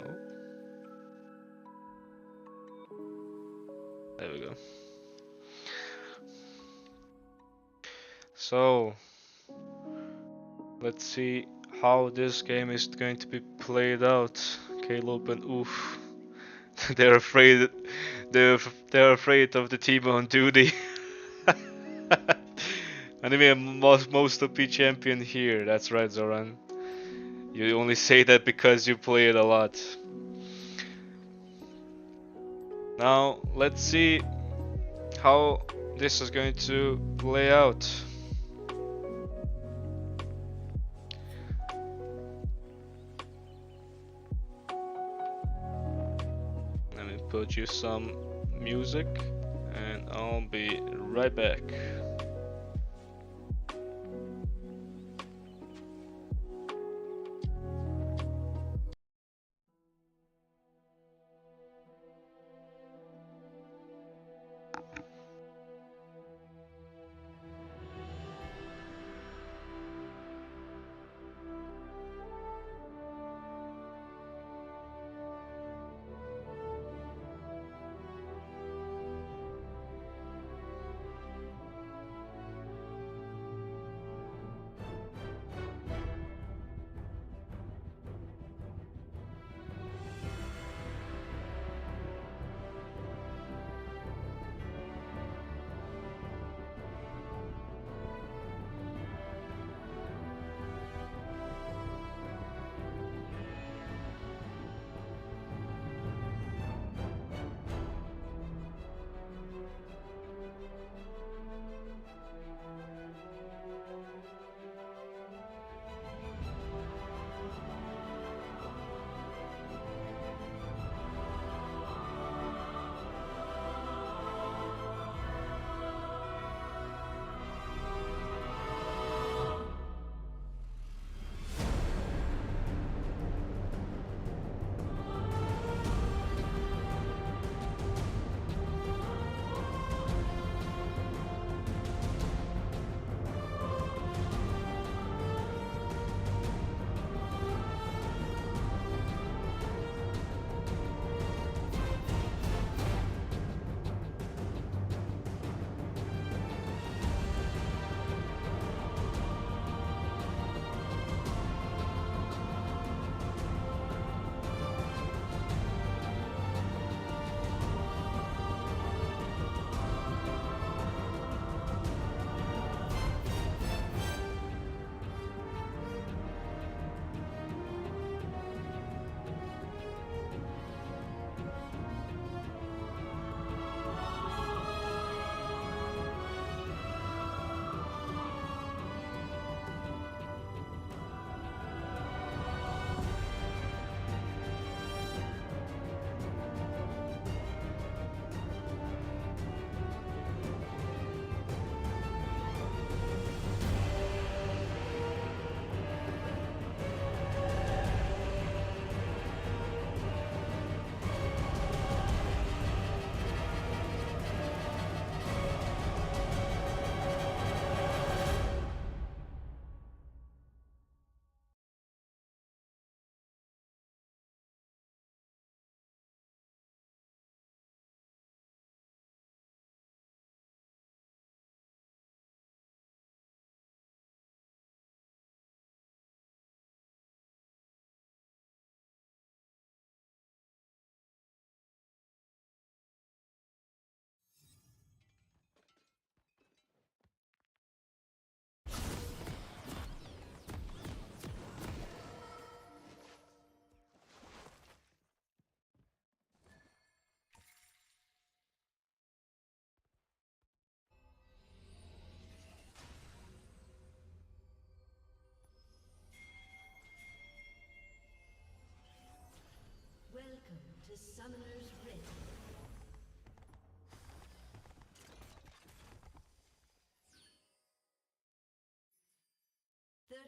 Oh. There we go. So let's see how this game is going to be played out. Caleb and Oof. they're afraid they're afraid of the team on duty. Anyway, most OP champion here. That's right, Zoran. You only say that because you play it a lot. Now let's see how this is going to play out. Let me put you some music and I'll be right back.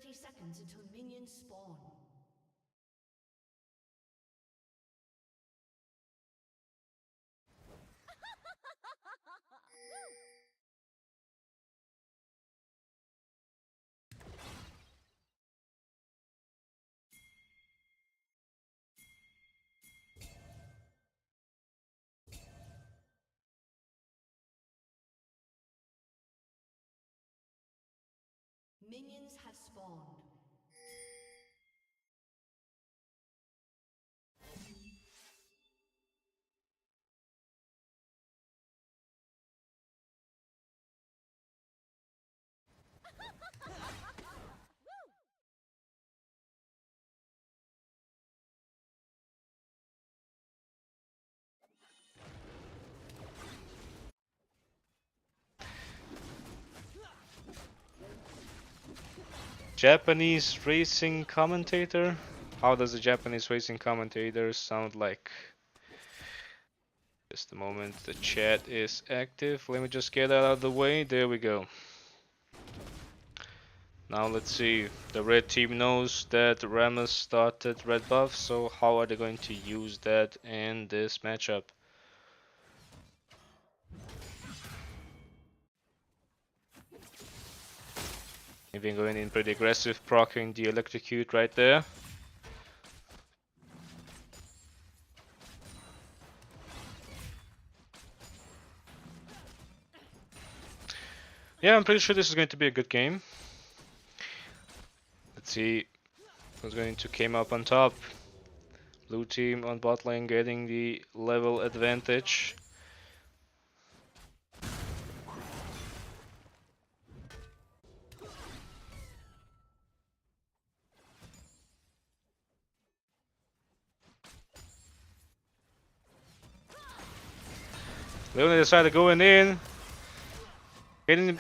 30 seconds until minions spawn. Minions have spawned. Japanese racing commentator? How does a Japanese racing commentator sound like? Just a moment, the chat is active. Let me just get that out of the way. There we go. Now let's see. The red team knows that Rammus started red buff, so how are they going to use that in this matchup? Maybe going in pretty aggressive, proccing the electrocute right there. Yeah, I'm pretty sure this is going to be a good game. Let's see who's going to come up on top. Blue team on bot lane getting the level advantage. Leona decided going in. Getting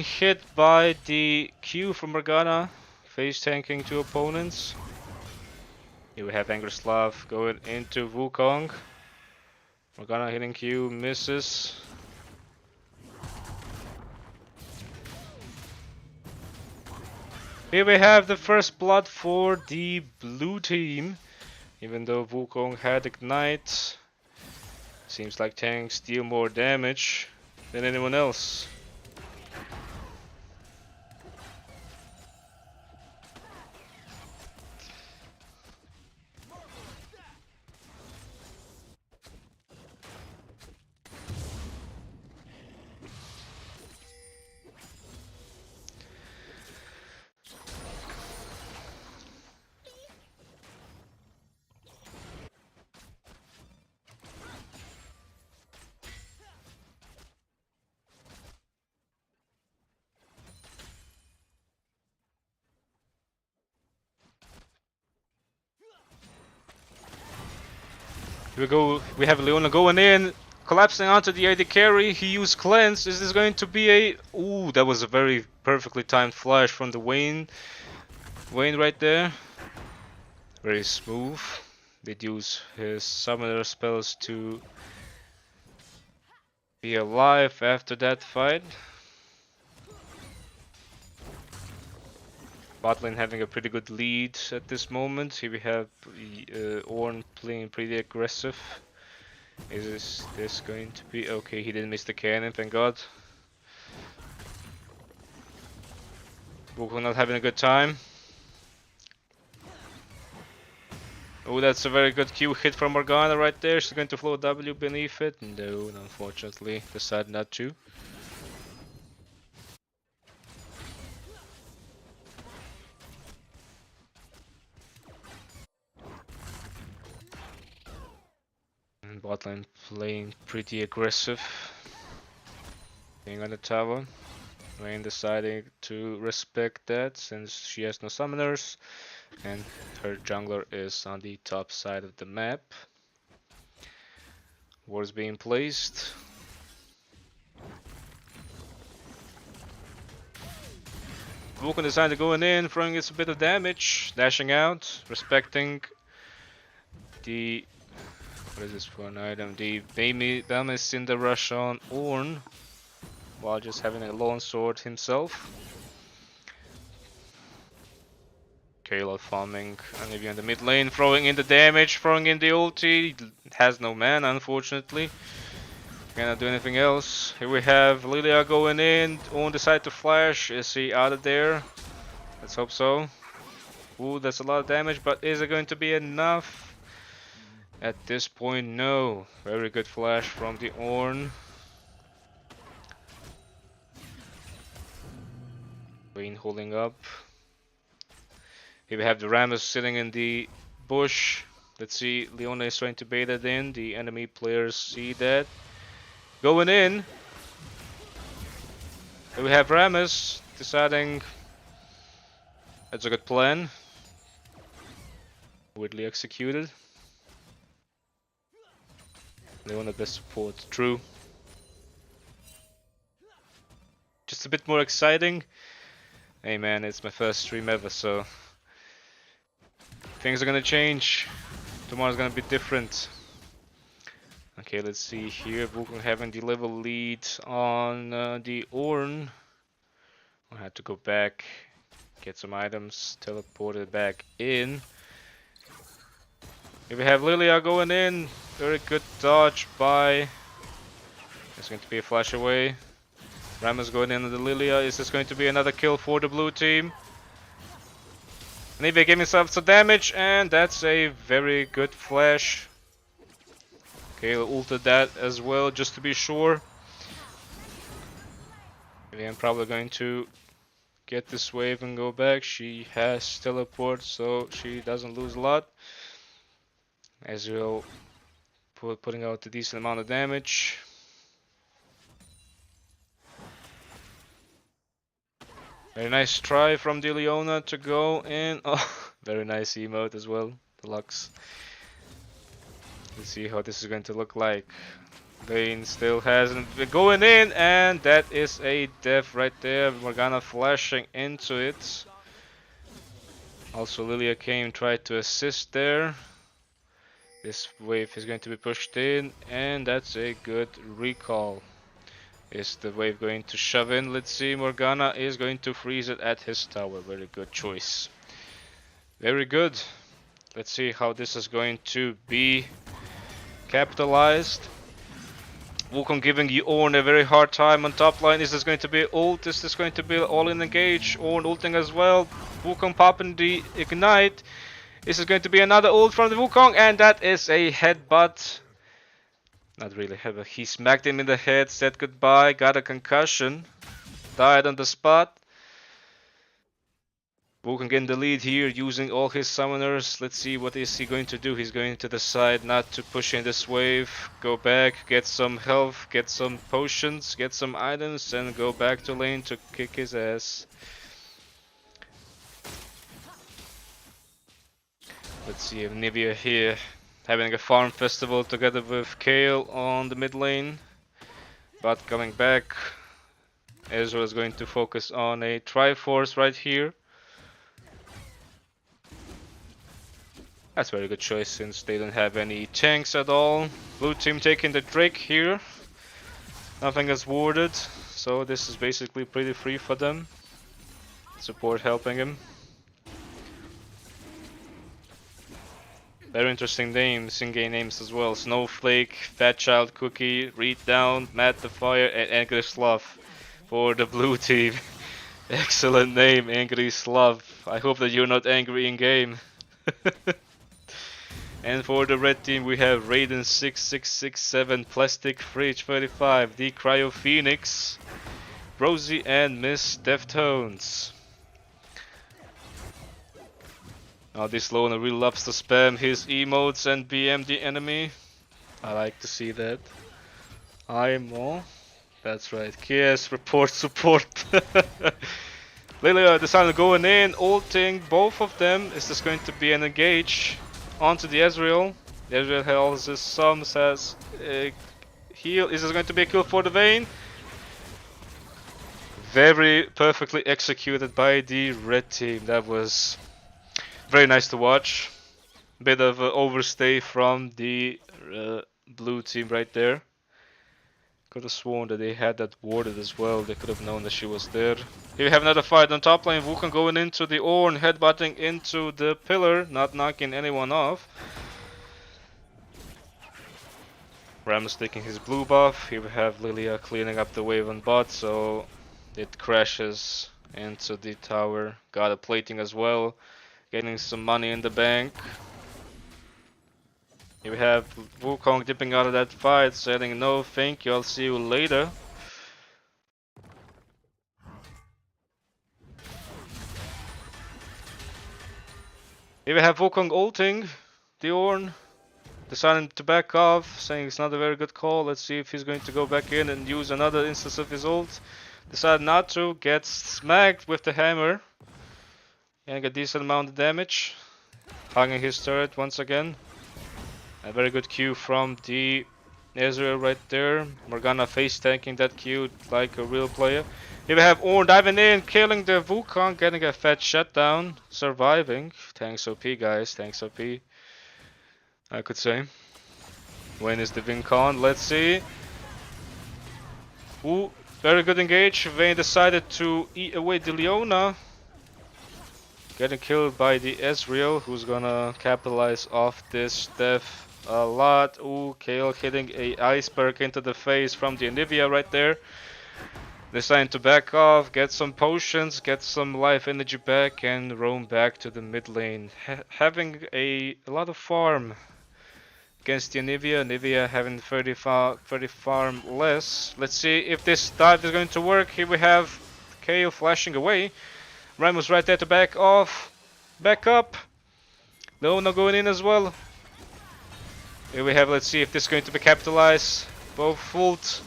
hit by the Q from Morgana. Face tanking two opponents. Here we have Angerslav going into Wukong. Morgana hitting Q, misses. Here we have the first blood for the blue team. Even though Wukong had Ignite, seems like tanks deal more damage than anyone else. Here we go. We have Leona going in, collapsing onto the AD carry. He used cleanse. Is this going to be a? Ooh, that was a very perfectly timed flash from the Vayne. Vayne right there. Very smooth. Did use his summoner spells to be alive after that fight. Botlane having a pretty good lead at this moment. Here we have Ornn playing pretty aggressive. Is this going to be okay? He didn't miss the cannon, thank God. Wukong not having a good time. Oh, that's a very good Q hit from Morgana right there. She's going to flow W beneath it. No, unfortunately, decided not to. And botlane playing pretty aggressive. Being on the tower. Vayne deciding to respect that since she has no summoners. And her jungler is on the top side of the map. Wards being placed. Vulcan decided going in, throwing us a bit of damage, dashing out, respecting the... What is this for an item? The Belmis in the rush on Ornn, while just having a long sword himself. Kale farming Anivia in the mid lane, throwing in the damage, throwing in the ulti. Has no mana, unfortunately. Cannot do anything else. Here we have Lilia going in, on the side to flash. Is he out of there? Let's hope so. Ooh, that's a lot of damage, but is it going to be enough? At this point, no. Very good flash from the Ornn. Vayne holding up. Here we have the Rammus sitting in the bush. Let's see, Leona is trying to bait it in. The enemy players see that. Going in. Here we have Rammus deciding that's a good plan. Weirdly executed. Leona best support, true. Just a bit more exciting. Hey man, it's my first stream ever, so things are gonna change. Tomorrow's gonna be different. Okay, let's see here. Wukong having the level lead on the Ornn. I had to go back, get some items, teleported back in. Here we have Lilia going in. Very good dodge by. There's going to be a flash away. Rammus going in on the Lilia. Is this going to be another kill for the blue team? Anivia giving himself some damage, and that's a very good flash. Okay, ulted that as well, just to be sure. Okay, I'm probably going to get this wave and go back. She has teleport, so she doesn't lose a lot. Ezreal putting out a decent amount of damage. Very nice try from the Leona to go in. Oh, very nice emote as well, Deluxe. Let's see how this is going to look like. Vayne still hasn't been going in, and that is a death right there. Morgana flashing into it. Also Lilia came, tried to assist there. This wave is going to be pushed in, and that's a good recall. Is the wave going to shove in? Let's see. Morgana is going to freeze it at his tower. Very good choice. Very good. Let's see how this is going to be capitalized. Wukong giving the Ornn a very hard time on top line. Is this going to be ult? Is this going to be all in engage? Ornn ulting as well. Wukong popping the ignite. This is going to be another ult from the Wukong, and that is a headbutt. Not really heavy. He smacked him in the head, said goodbye, got a concussion, died on the spot. Wukong in the lead here, using all his summoners. Let's see what is he going to do. He's going to decide not to push in this wave, go back, get some health, get some potions, get some items, and go back to lane to kick his ass. Let's see Anivia here having a farm festival together with Kale on the mid lane. But coming back, Ezreal is going to focus on a Triforce right here. That's a very good choice since they don't have any tanks at all. Blue team taking the Drake here. Nothing is warded, so this is basically pretty free for them. Support helping him. Very interesting names, in-game names as well. Snowflake, Fat Child Cookie, Read Down, Matt the Fire, and Angry Slav for the blue team. Excellent name, Angry Slav. I hope that you're not angry in-game. And for the red team we have Raiden 6667, Plastic Fridge 35, the Cryo Phoenix, Rosie and Miss Deftones. Now this loner really loves to spam his emotes and BM the enemy. I like to see that. IMO. That's right. KS report support. Lilia decided going in, ulting both of them. Is this going to be an engage onto the Ezreal? The Ezreal has his sums, has a heal. Is this going to be a kill for the Vayne? Very perfectly executed by the red team. That was very nice to watch. Bit of an overstay from the blue team right there. Could have sworn that they had that warded as well. They could have known that she was there. Here we have another fight on top lane. Wukong going into the Ornn, headbutting into the pillar, not knocking anyone off. Rammus taking his blue buff. Here we have Lilia cleaning up the wave on bot, so it crashes into the tower. Got a plating as well, getting some money in the bank. Here we have Wukong dipping out of that fight, saying no thank you, I'll see you later. Here we have Wukong ulting the Ornn, deciding to back off, saying it's not a very good call. Let's see if he's going to go back in and use another instance of his ult. Decided not to, gets smacked with the hammer. Getting a decent amount of damage. Hugging his turret once again. A very good Q from the Ezreal right there. Morgana face tanking that Q like a real player. Here we have Ornn diving in, killing the Wukong, getting a fat shutdown, surviving. Thanks OP guys, thanks OP. I could say. When is the win con? Let's see. Ooh, very good engage. Vayne decided to eat away the Leona. Getting killed by the Ezreal, who's gonna capitalize off this death a lot. Ooh, Kayle hitting a iceberg into the face from the Anivia right there. Deciding to back off, get some potions, get some life energy back, and roam back to the mid lane. Having a lot of farm against the Anivia. Anivia having 30 farm less. Let's see if this dive is going to work. Here we have Kayle flashing away. Rammus right there to back off. Back up. Leona going in as well. Here we have, let's see if this is going to be capitalized. Both ult.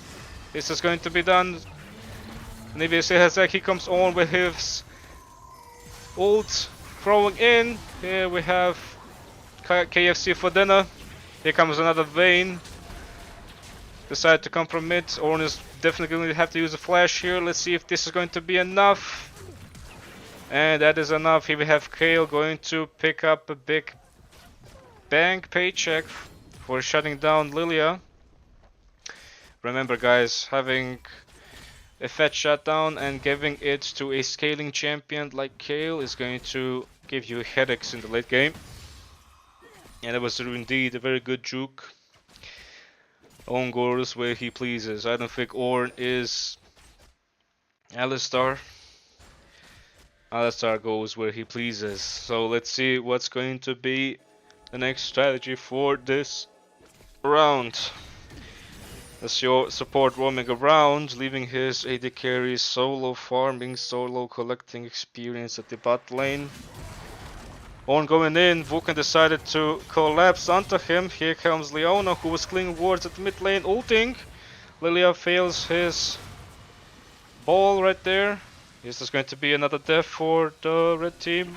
This is going to be done. Anivia still has that. He comes on with his ult. Throwing in. Here we have KFC for dinner. Here comes another Vayne. Decide to come from mid. Ornn is definitely going to have to use a flash here. Let's see if this is going to be enough. And that is enough. Here we have Kayle going to pick up a big bank paycheck for shutting down Lilia. Remember guys, having a fat shutdown and giving it to a scaling champion like Kayle is going to give you headaches in the late game. And it was indeed a very good juke. Ornn goes where he pleases. I don't think Ornn is Alistar. Alistar goes where he pleases. So let's see what's going to be the next strategy for this round. As your support roaming around, leaving his AD carry solo farming, solo collecting experience at the bot lane. Ornn going in, Wukong decided to collapse onto him. Here comes Leona, who was clinging wards at the mid lane, ulting. Lilia fails his ball right there. This is going to be another death for the red team.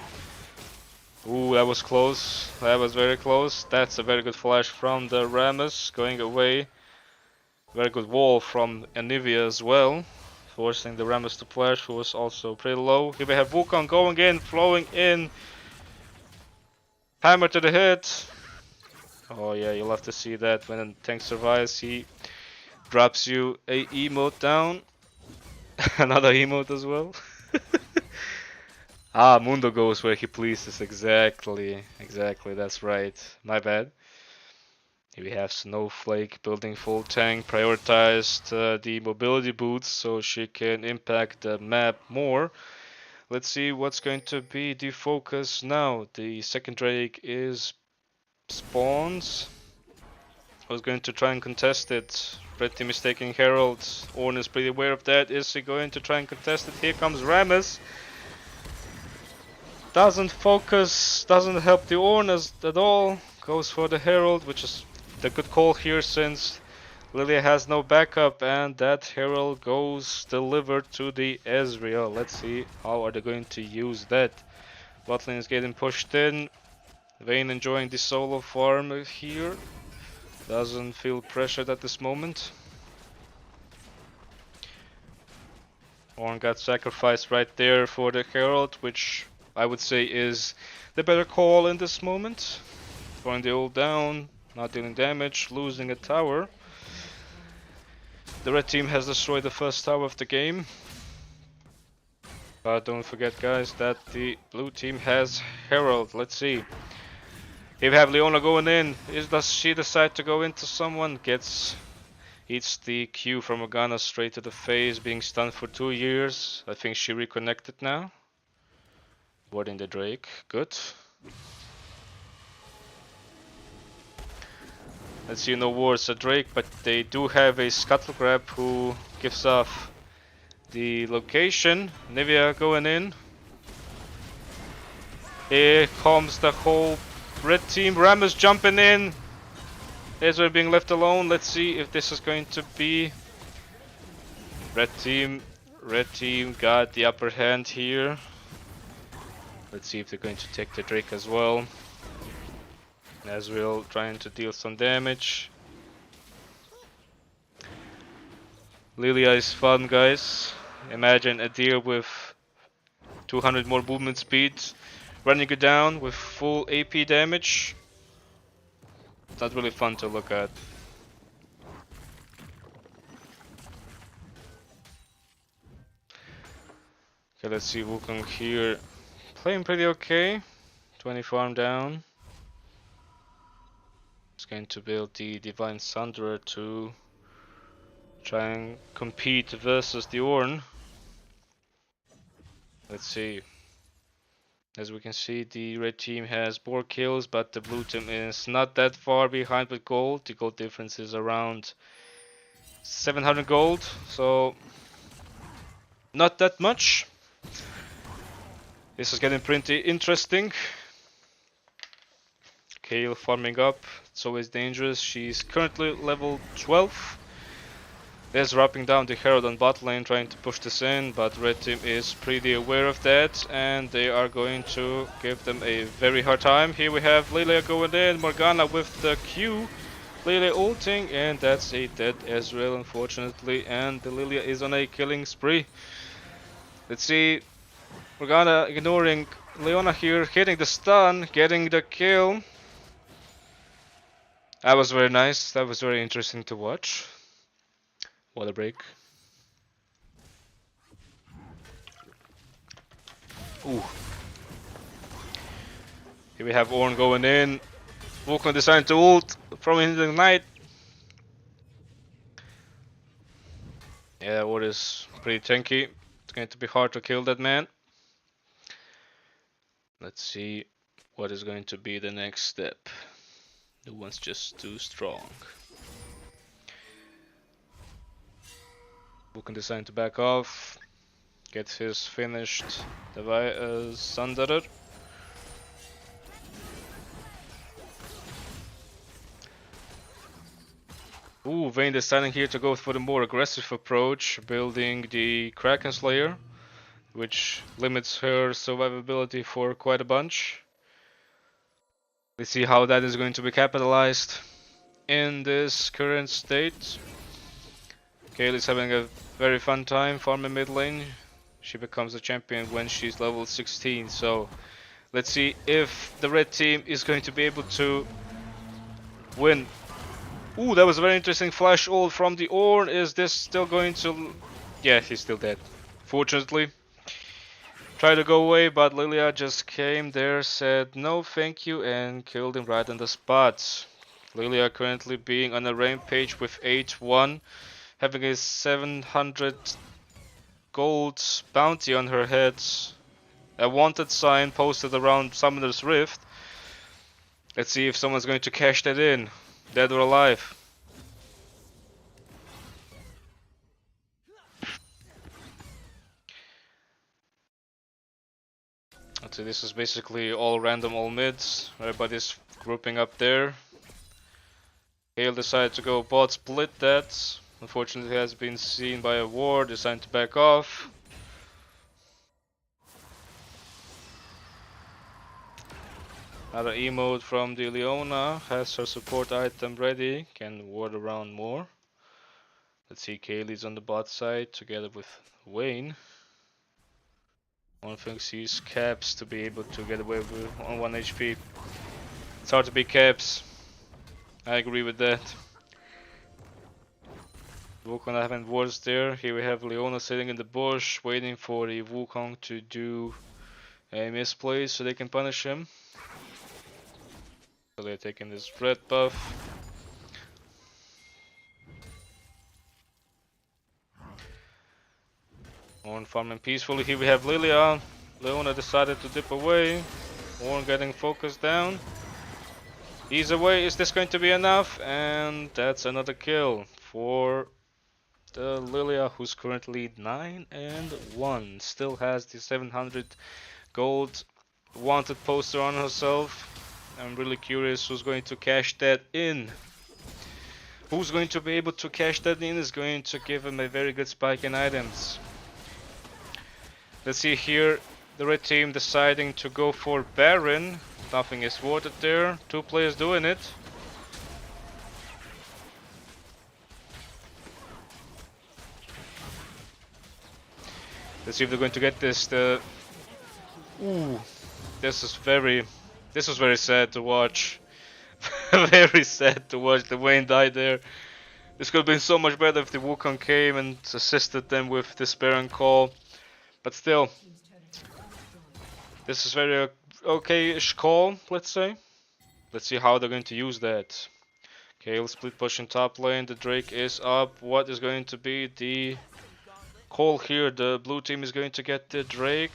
Ooh, that was close. That was very close. That's a very good flash from the Rammus going away. Very good wall from Anivia as well, forcing the Rammus to flash, who was also pretty low. Here we have Wukong going in, flowing in. Hammer to the head. Oh yeah, you'll have to see that when a tank survives. He drops you a emote down. Another emote as well. Ah, Mundo goes where he pleases. Exactly, that's right. My bad. Here we have Snowflake building full tank, prioritized the mobility boots so she can impact the map more. Let's see what's going to be the focus now. The second Drake is spawns. I was going to try and contest it. Red team is taking Herald. Ornn is pretty aware of that. Is he going to try and contest it? Here comes Rammus. Doesn't focus, doesn't help the Ornn at all. Goes for the Herald, which is the good call here since Lilia has no backup, and that Herald goes delivered to the Ezreal. Let's see how are they going to use that. Botlane is getting pushed in. Vayne enjoying the solo farm here. Doesn't feel pressured at this moment. Ornn got sacrificed right there for the Herald, which I would say is the better call in this moment. Throwing the ult down, not dealing damage, losing a tower. The red team has destroyed the first tower of the game. But don't forget, guys, that the blue team has Herald. Let's see. If we have Leona going in, does she decide to go into someone? Eats the Q from Morgana straight to the face, being stunned for 2 years. I think she reconnected now. Warding the Drake. Good. Let's see, no wards at Drake, but they do have a Scuttle Grab who gives off the location. Nivea going in. Here comes the whole red team. Ram is jumping in. Ezreal being left alone. Let's see if this is going to be red team. Red team got the upper hand here. Let's see if they're going to take the Drake as well. Ezreal trying to deal some damage. Lilia is fun, guys. Imagine a deer with 200 more movement speed running you down with full AP damage. It's not really fun to look at. Okay, let's see Wukong here. Playing pretty okay. 20 farm down. He's going to build the Divine Sunderer to try and compete versus the Ornn. Let's see. As we can see, the red team has more kills, but the blue team is not that far behind with gold. The gold difference is around 700 gold, so not that much. This is getting pretty interesting. Kayle farming up, it's always dangerous. She's currently level 12. There's wrapping down the Herald on bot lane trying to push this in, but red team is pretty aware of that and they are going to give them a very hard time. Here we have Lilia going in, Morgana with the Q, Lilia ulting, and that's a dead Ezreal unfortunately, and the Lilia is on a killing spree. Let's see, Morgana ignoring Leona here, hitting the stun, getting the kill. That was very nice, that was very interesting to watch. What a break. Ooh. Here we have Ornn going in. Wukong deciding to ult from in the night. Yeah, that ward is pretty tanky. It's going to be hard to kill that man. Let's see what is going to be the next step. No one's just too strong. Wukong deciding to back off. Get his finished Sunderer. Ooh, Vayne deciding here to go for the more aggressive approach, building the Kraken Slayer, which limits her survivability for quite a bunch. Let's see how that is going to be capitalized in this current state. Kayle is having a very fun time farming mid lane. She becomes a champion when she's level 16, so let's see if the red team is going to be able to win. Ooh, that was a very interesting flash ult from the Ornn. Is this still going to... Yeah, he's still dead. Fortunately. Tried to go away, but Lilia just came there, said no thank you, and killed him right on the spot. Lilia currently being on a rampage with 8-1, having a 700 gold bounty on her head. A wanted sign posted around Summoner's Rift. Let's see if someone's going to cash that in. Dead or alive. So this is basically all random, all mids. Everybody's grouping up there. Kayle decided to go bot, split that. Unfortunately has been seen by a ward, decided to back off. Another emote from the Leona, has her support item ready, can ward around more. Let's see, Kaylee's on the bot side together with Wayne. One thinks he's Caps to be able to get away with on 1 HP. It's hard to beat Caps. I agree with that. Wukong having wards there. Here we have Leona sitting in the bush, waiting for the Wukong to do a misplay so they can punish him. So they're taking this red buff. Ornn farming peacefully. Here we have Lilia. Leona decided to dip away. Ornn getting focused down. He's away. Is this going to be enough? And that's another kill for the Lilia, who's currently 9-1. Still has the 700 gold wanted poster on herself. I'm really curious who's going to cash that in. Who's going to be able to cash that in is going to give him a very good spike in items. Let's see here, the red team deciding to go for Baron. Nothing is warded there, 2 players doing it. Let's see if they're going to get this. Ooh, this was very sad to watch. Very sad to watch. The Wayne died there. This could have been so much better if the Wukong came and assisted them with this Baron call. But still, this is very okay-ish call, let's say. Let's see how they're going to use that. Kale split pushing top lane, the Drake is up. What is going to be the call here? The blue team is going to get the Drake,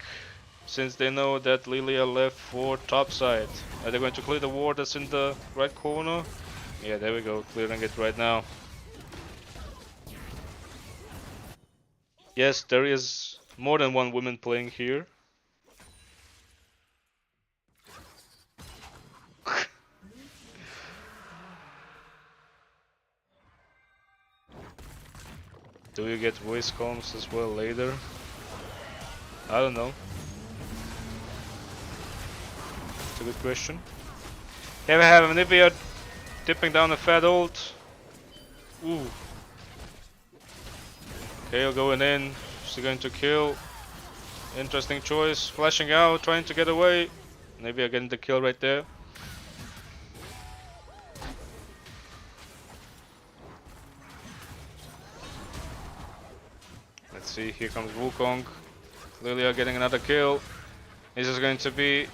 since they know that Lilia left for top side. Are they going to clear the ward that's in the right corner? Yeah, there we go, clearing it right now. Yes, there is more than one woman playing here. Do you get voice comms as well later? I don't know. It's a good question. Here we have Nivea dipping down a fat ult. Ooh. Kale going in. She's going to kill. Interesting choice. Flashing out, trying to get away. Nivea getting the kill right there. Let's see, here comes Wukong. Lilia getting another kill. This is going to be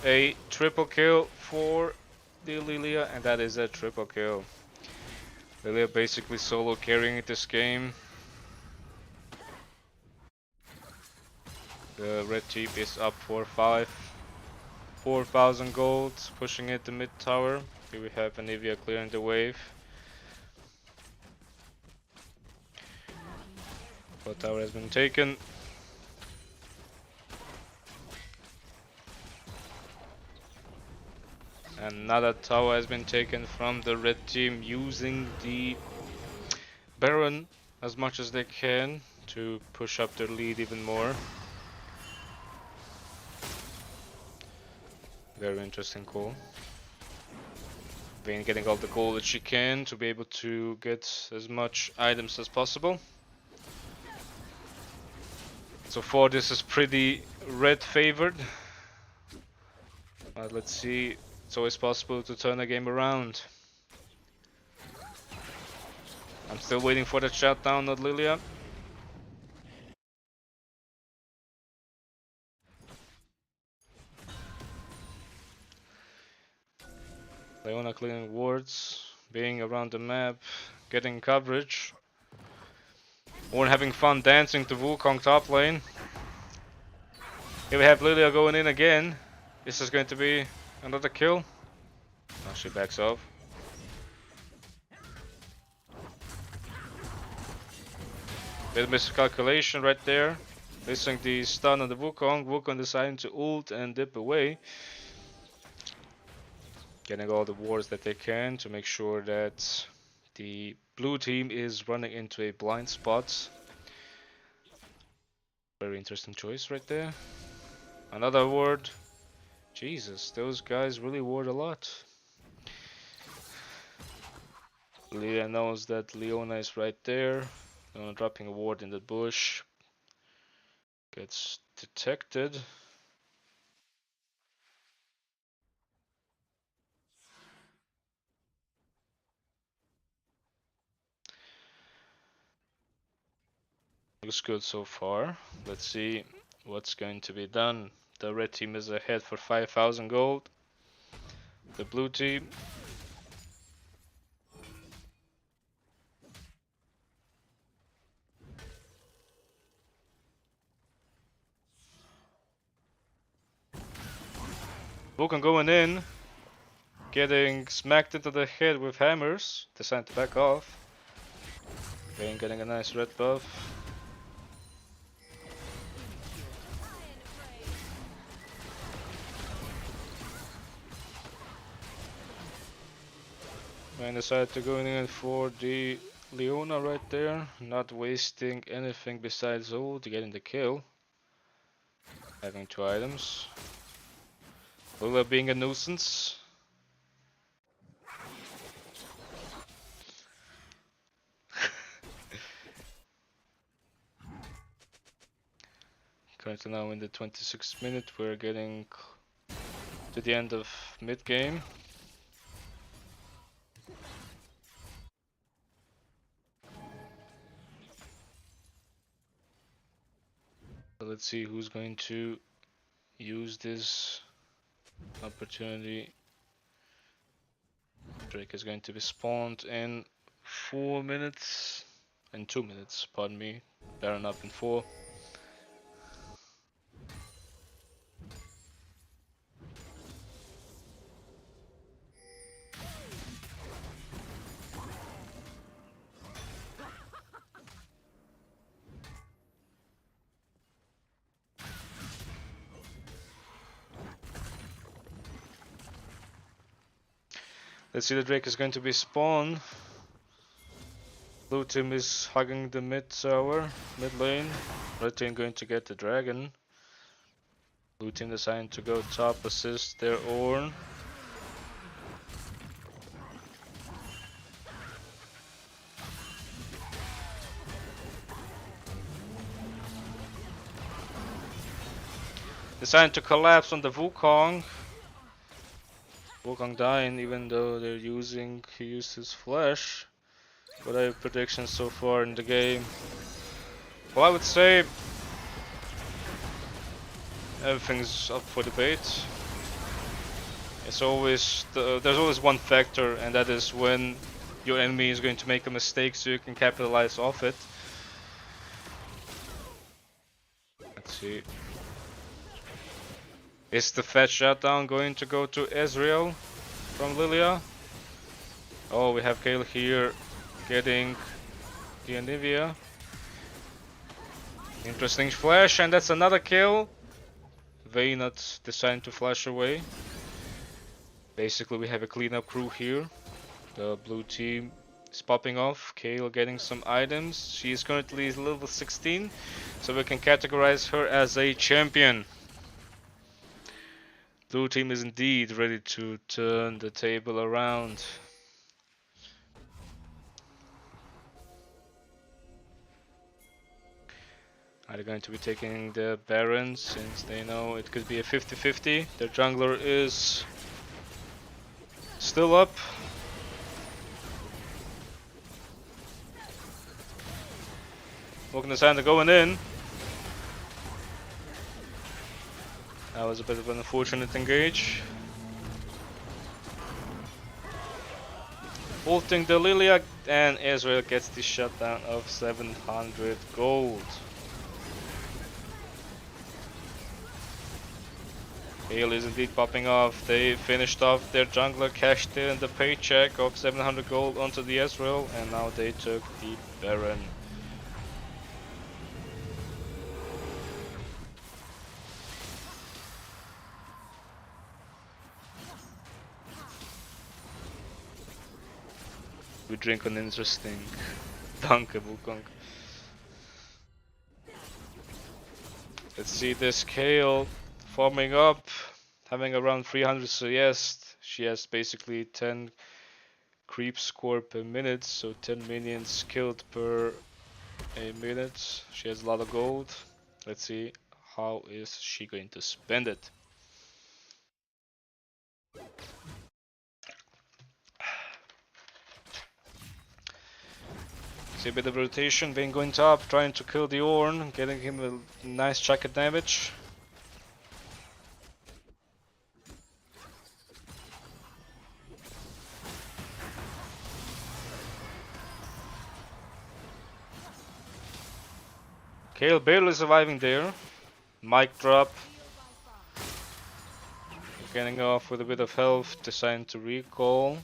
a triple kill for the Lilia, and that is a triple kill. Lilia basically solo carrying this game. The red team is up for 4,000 gold, pushing it to mid tower. Here we have Anivia clearing the wave. Bot tower has been taken. Another tower has been taken from the red team, using the Baron as much as they can to push up their lead even more. Very interesting call. Vayne getting all the gold that she can to be able to get as much items as possible. So far this is pretty red favored. But let's see, it's always possible to turn a game around. I'm still waiting for the shutdown of Lilia. Leona clearing wards, being around the map, getting coverage. Ornn having fun dancing to Wukong top lane. Here we have Lilia going in again. This is going to be another kill. Oh, she backs off. Bit of miscalculation right there. Missing the stun on the Wukong. Wukong deciding to ult and dip away. Getting all the wards that they can to make sure that the blue team is running into a blind spot. Very interesting choice right there. Another ward. Jesus, those guys really ward a lot. Leah knows that Leona is right there. Leona dropping a ward in the bush. Gets detected. looks good so far. Let's see what's going to be done. The red team is ahead for 5,000 gold. The blue team. Vulcan going in. Getting smacked into the head with hammers. Decide to back off. Vayne getting a nice red buff. Vayne decided to go in for the Leona right there. Not wasting anything besides ult, getting the kill. Having 2 items. Lula being a nuisance. Currently now in the 26th minute, we're getting to the end of mid game. So let's see who's going to use this opportunity. Drake is going to be spawned in 4 minutes. In 2 minutes, pardon me. Baron up in 4. Let's see, the Drake is going to be spawned. Blue team is hugging the mid tower, mid lane. Red team going to get the dragon. Blue team deciding to go top, assist their Ornn. Deciding to collapse on the Wukong. Wukong dying even though they're using, he used his flash. What are your predictions so far in the game? Well, I would say everything's up for debate. It's always there's always one factor, and that is when your enemy is going to make a mistake, so you can capitalize off it. Let's see. Is the fetch shutdown going to go to Ezreal from Lilia? Oh, we have Kayle here getting the Anivia. Interesting flash, and that's another kill. Vayne not deciding to flash away. Basically, we have a cleanup crew here. The blue team is popping off. Kayle getting some items. She is currently level 16, so we can categorize her as a champion. Blue team is indeed ready to turn the table around. Are they going to be taking the Baron since they know it could be a 50-50? Their jungler is still up. Looking to Santa going in. That was a bit of an unfortunate engage. Ulting the Lilia, and Ezreal gets the shutdown of 700 gold. Kayle is indeed popping off. They finished off their jungler, cashed in the paycheck of 700 gold onto the Ezreal, and now they took the Baron. We drink an interesting Danke Wukong. Let's see this Kayle farming up, having around 300 CS. She has basically 10 creep score per minute, so 10 minions killed per a minute. She has a lot of gold. Let's see how is she going to spend it. See a bit of rotation, Vayne going top, trying to kill the Ornn, getting him a nice chunk of damage. Kayle barely surviving there. Mic drop. Getting off with a bit of health, deciding to recall.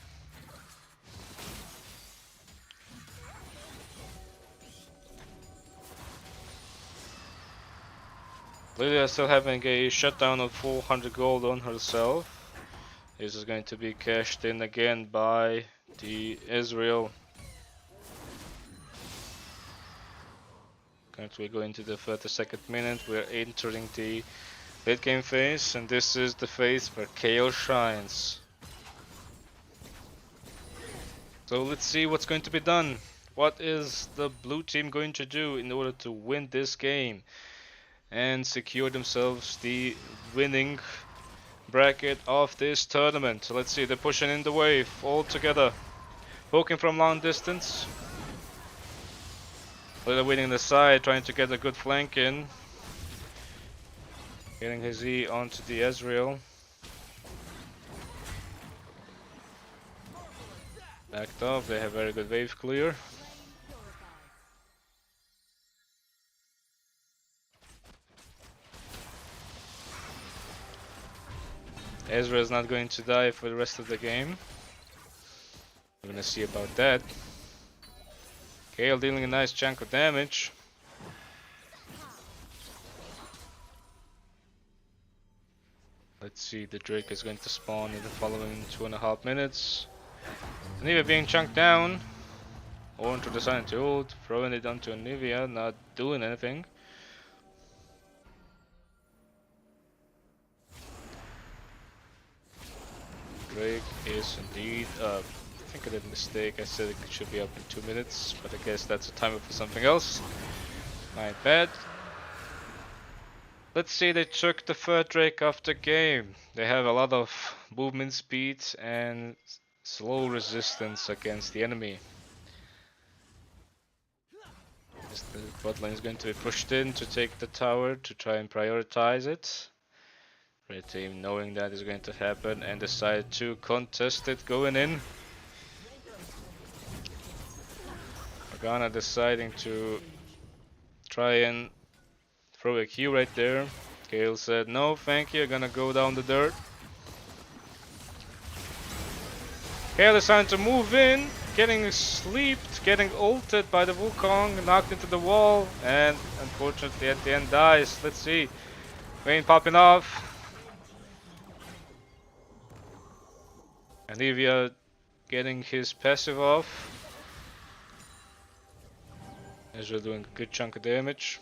Lilia still having a shutdown of 400 gold on herself. This is going to be cashed in again by the Ezreal. Currently going to the 32nd minute, we're entering the late game phase, and this is the phase where Kayle shines. So let's see what's going to be done. What is the blue team going to do in order to win this game and secure themselves the winning bracket of this tournament? So let's see, they're pushing in the wave all together, poking from long distance. They're winning the side, trying to get a good flank in. Getting his E onto the Ezreal. Backed off, they have very good wave clear. Ezreal is not going to die for the rest of the game. We're gonna see about that. Kayle dealing a nice chunk of damage. Let's see, the Drake is going to spawn in the following 2.5 minutes. Anivia being chunked down. Ornn to deciding to ult, throwing it onto Anivia, not doing anything. Drake is indeed up. I think I did a mistake, I said it should be up in 2 minutes, but I guess that's a timer for something else. My bad. Let's see, they took the third Drake of the game. They have a lot of movement speed and slow resistance against the enemy. The bot lane is going to be pushed in to take the tower to try and prioritize it. Red team knowing that is going to happen and decide to contest it going in. Morgana deciding to try and throw a Q right there. Kayle said no thank you, gonna go down the dirt. Kayle deciding to move in, getting sleeped, getting ulted by the Wukong, knocked into the wall, and unfortunately at the end dies. Let's see, Vayne popping off. Anivia getting his passive off. Ezreal doing a good chunk of damage.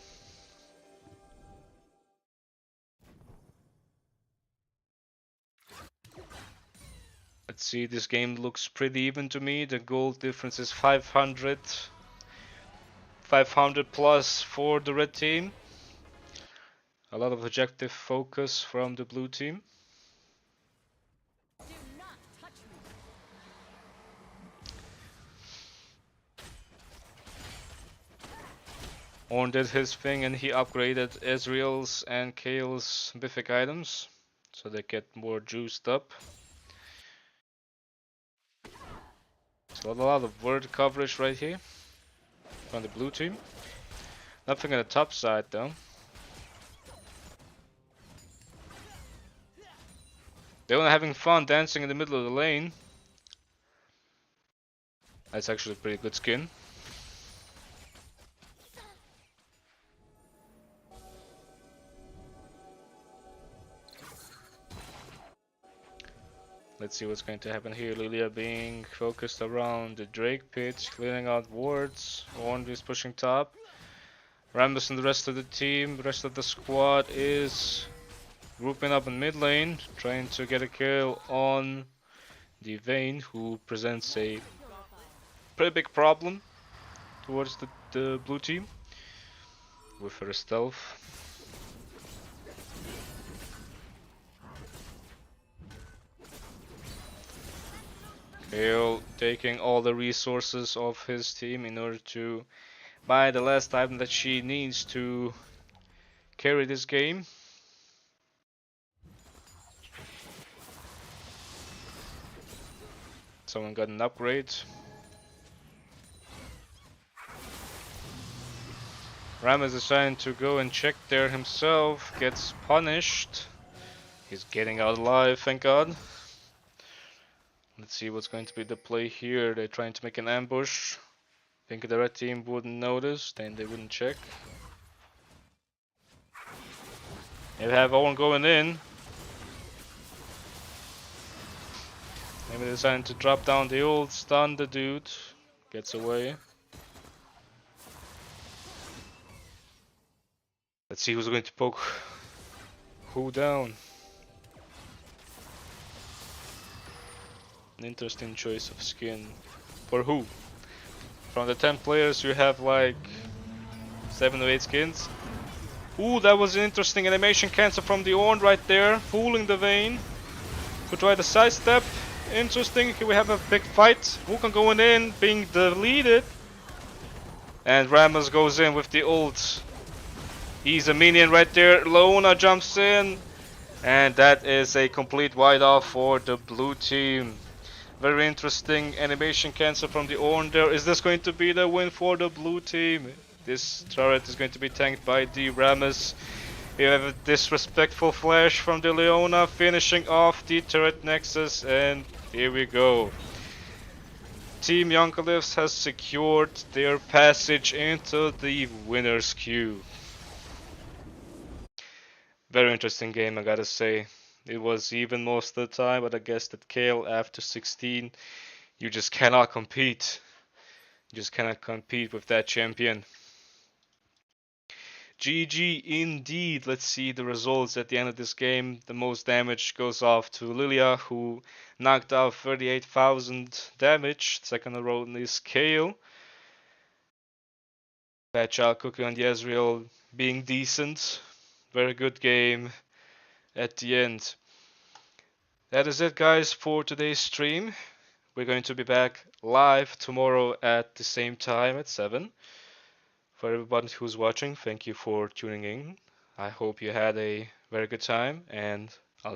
Let's see, this game looks pretty even to me. The gold difference is 500. 500 plus for the red team. A lot of objective focus from the blue team. Ornn did his thing and he upgraded Ezreal's and Kayle's mythic items so they get more juiced up. So a lot of word coverage right here from the blue team. Nothing on the top side though. They were having fun dancing in the middle of the lane. That's actually a pretty good skin. Let's see what's going to happen here. Lilia being focused around the Drake pit, clearing out wards. Ornn is pushing top. Rambus and the rest of the team, the rest of the squad is grouping up in mid lane, trying to get a kill on the Vayne, who presents a pretty big problem towards the blue team with her stealth. Kale taking all the resources of his team in order to buy the last item that she needs to carry this game. Someone got an upgrade. Ram is deciding to go and check there himself, gets punished. He's getting out alive, thank God. Let's see what's going to be the play here. They're trying to make an ambush. Think the red team wouldn't notice, then they wouldn't check. They have Owen going in. Maybe they're deciding to drop down the ult, stun the dude. Gets away. Let's see who's going to poke who down. An interesting choice of skin. For who? From the 10 players you have like 7 or 8 skins. Ooh, that was an interesting animation cancel from the Ornn right there. Fooling the Vayne. Could try the sidestep. Interesting. Here we have a big fight. Wukong going in, being deleted. And Rammus goes in with the ult. He's a minion right there. Leona jumps in. And that is a complete white-off for the blue team. Very interesting animation cancel from the Ornn there. Is this going to be the win for the blue team? This turret is going to be tanked by the Rammus. We have a disrespectful flash from the Leona, finishing off the turret nexus, and here we go. Team Younglifts has secured their passage into the winner's queue. Very interesting game, I gotta say. It was even most of the time, but I guess that Kale after 16, you just cannot compete. You just cannot compete with that champion. GG indeed. Let's see the results at the end of this game. The most damage goes off to Lilia, who knocked out 38,000 damage. Second in a row is Kale. Bad Child Cookie on the Ezreal being decent. Very good game at the end. That is it, guys, for today's stream. We're going to be back live tomorrow at the same time at 7. For everybody who's watching, thank you for tuning in. I hope you had a very good time, and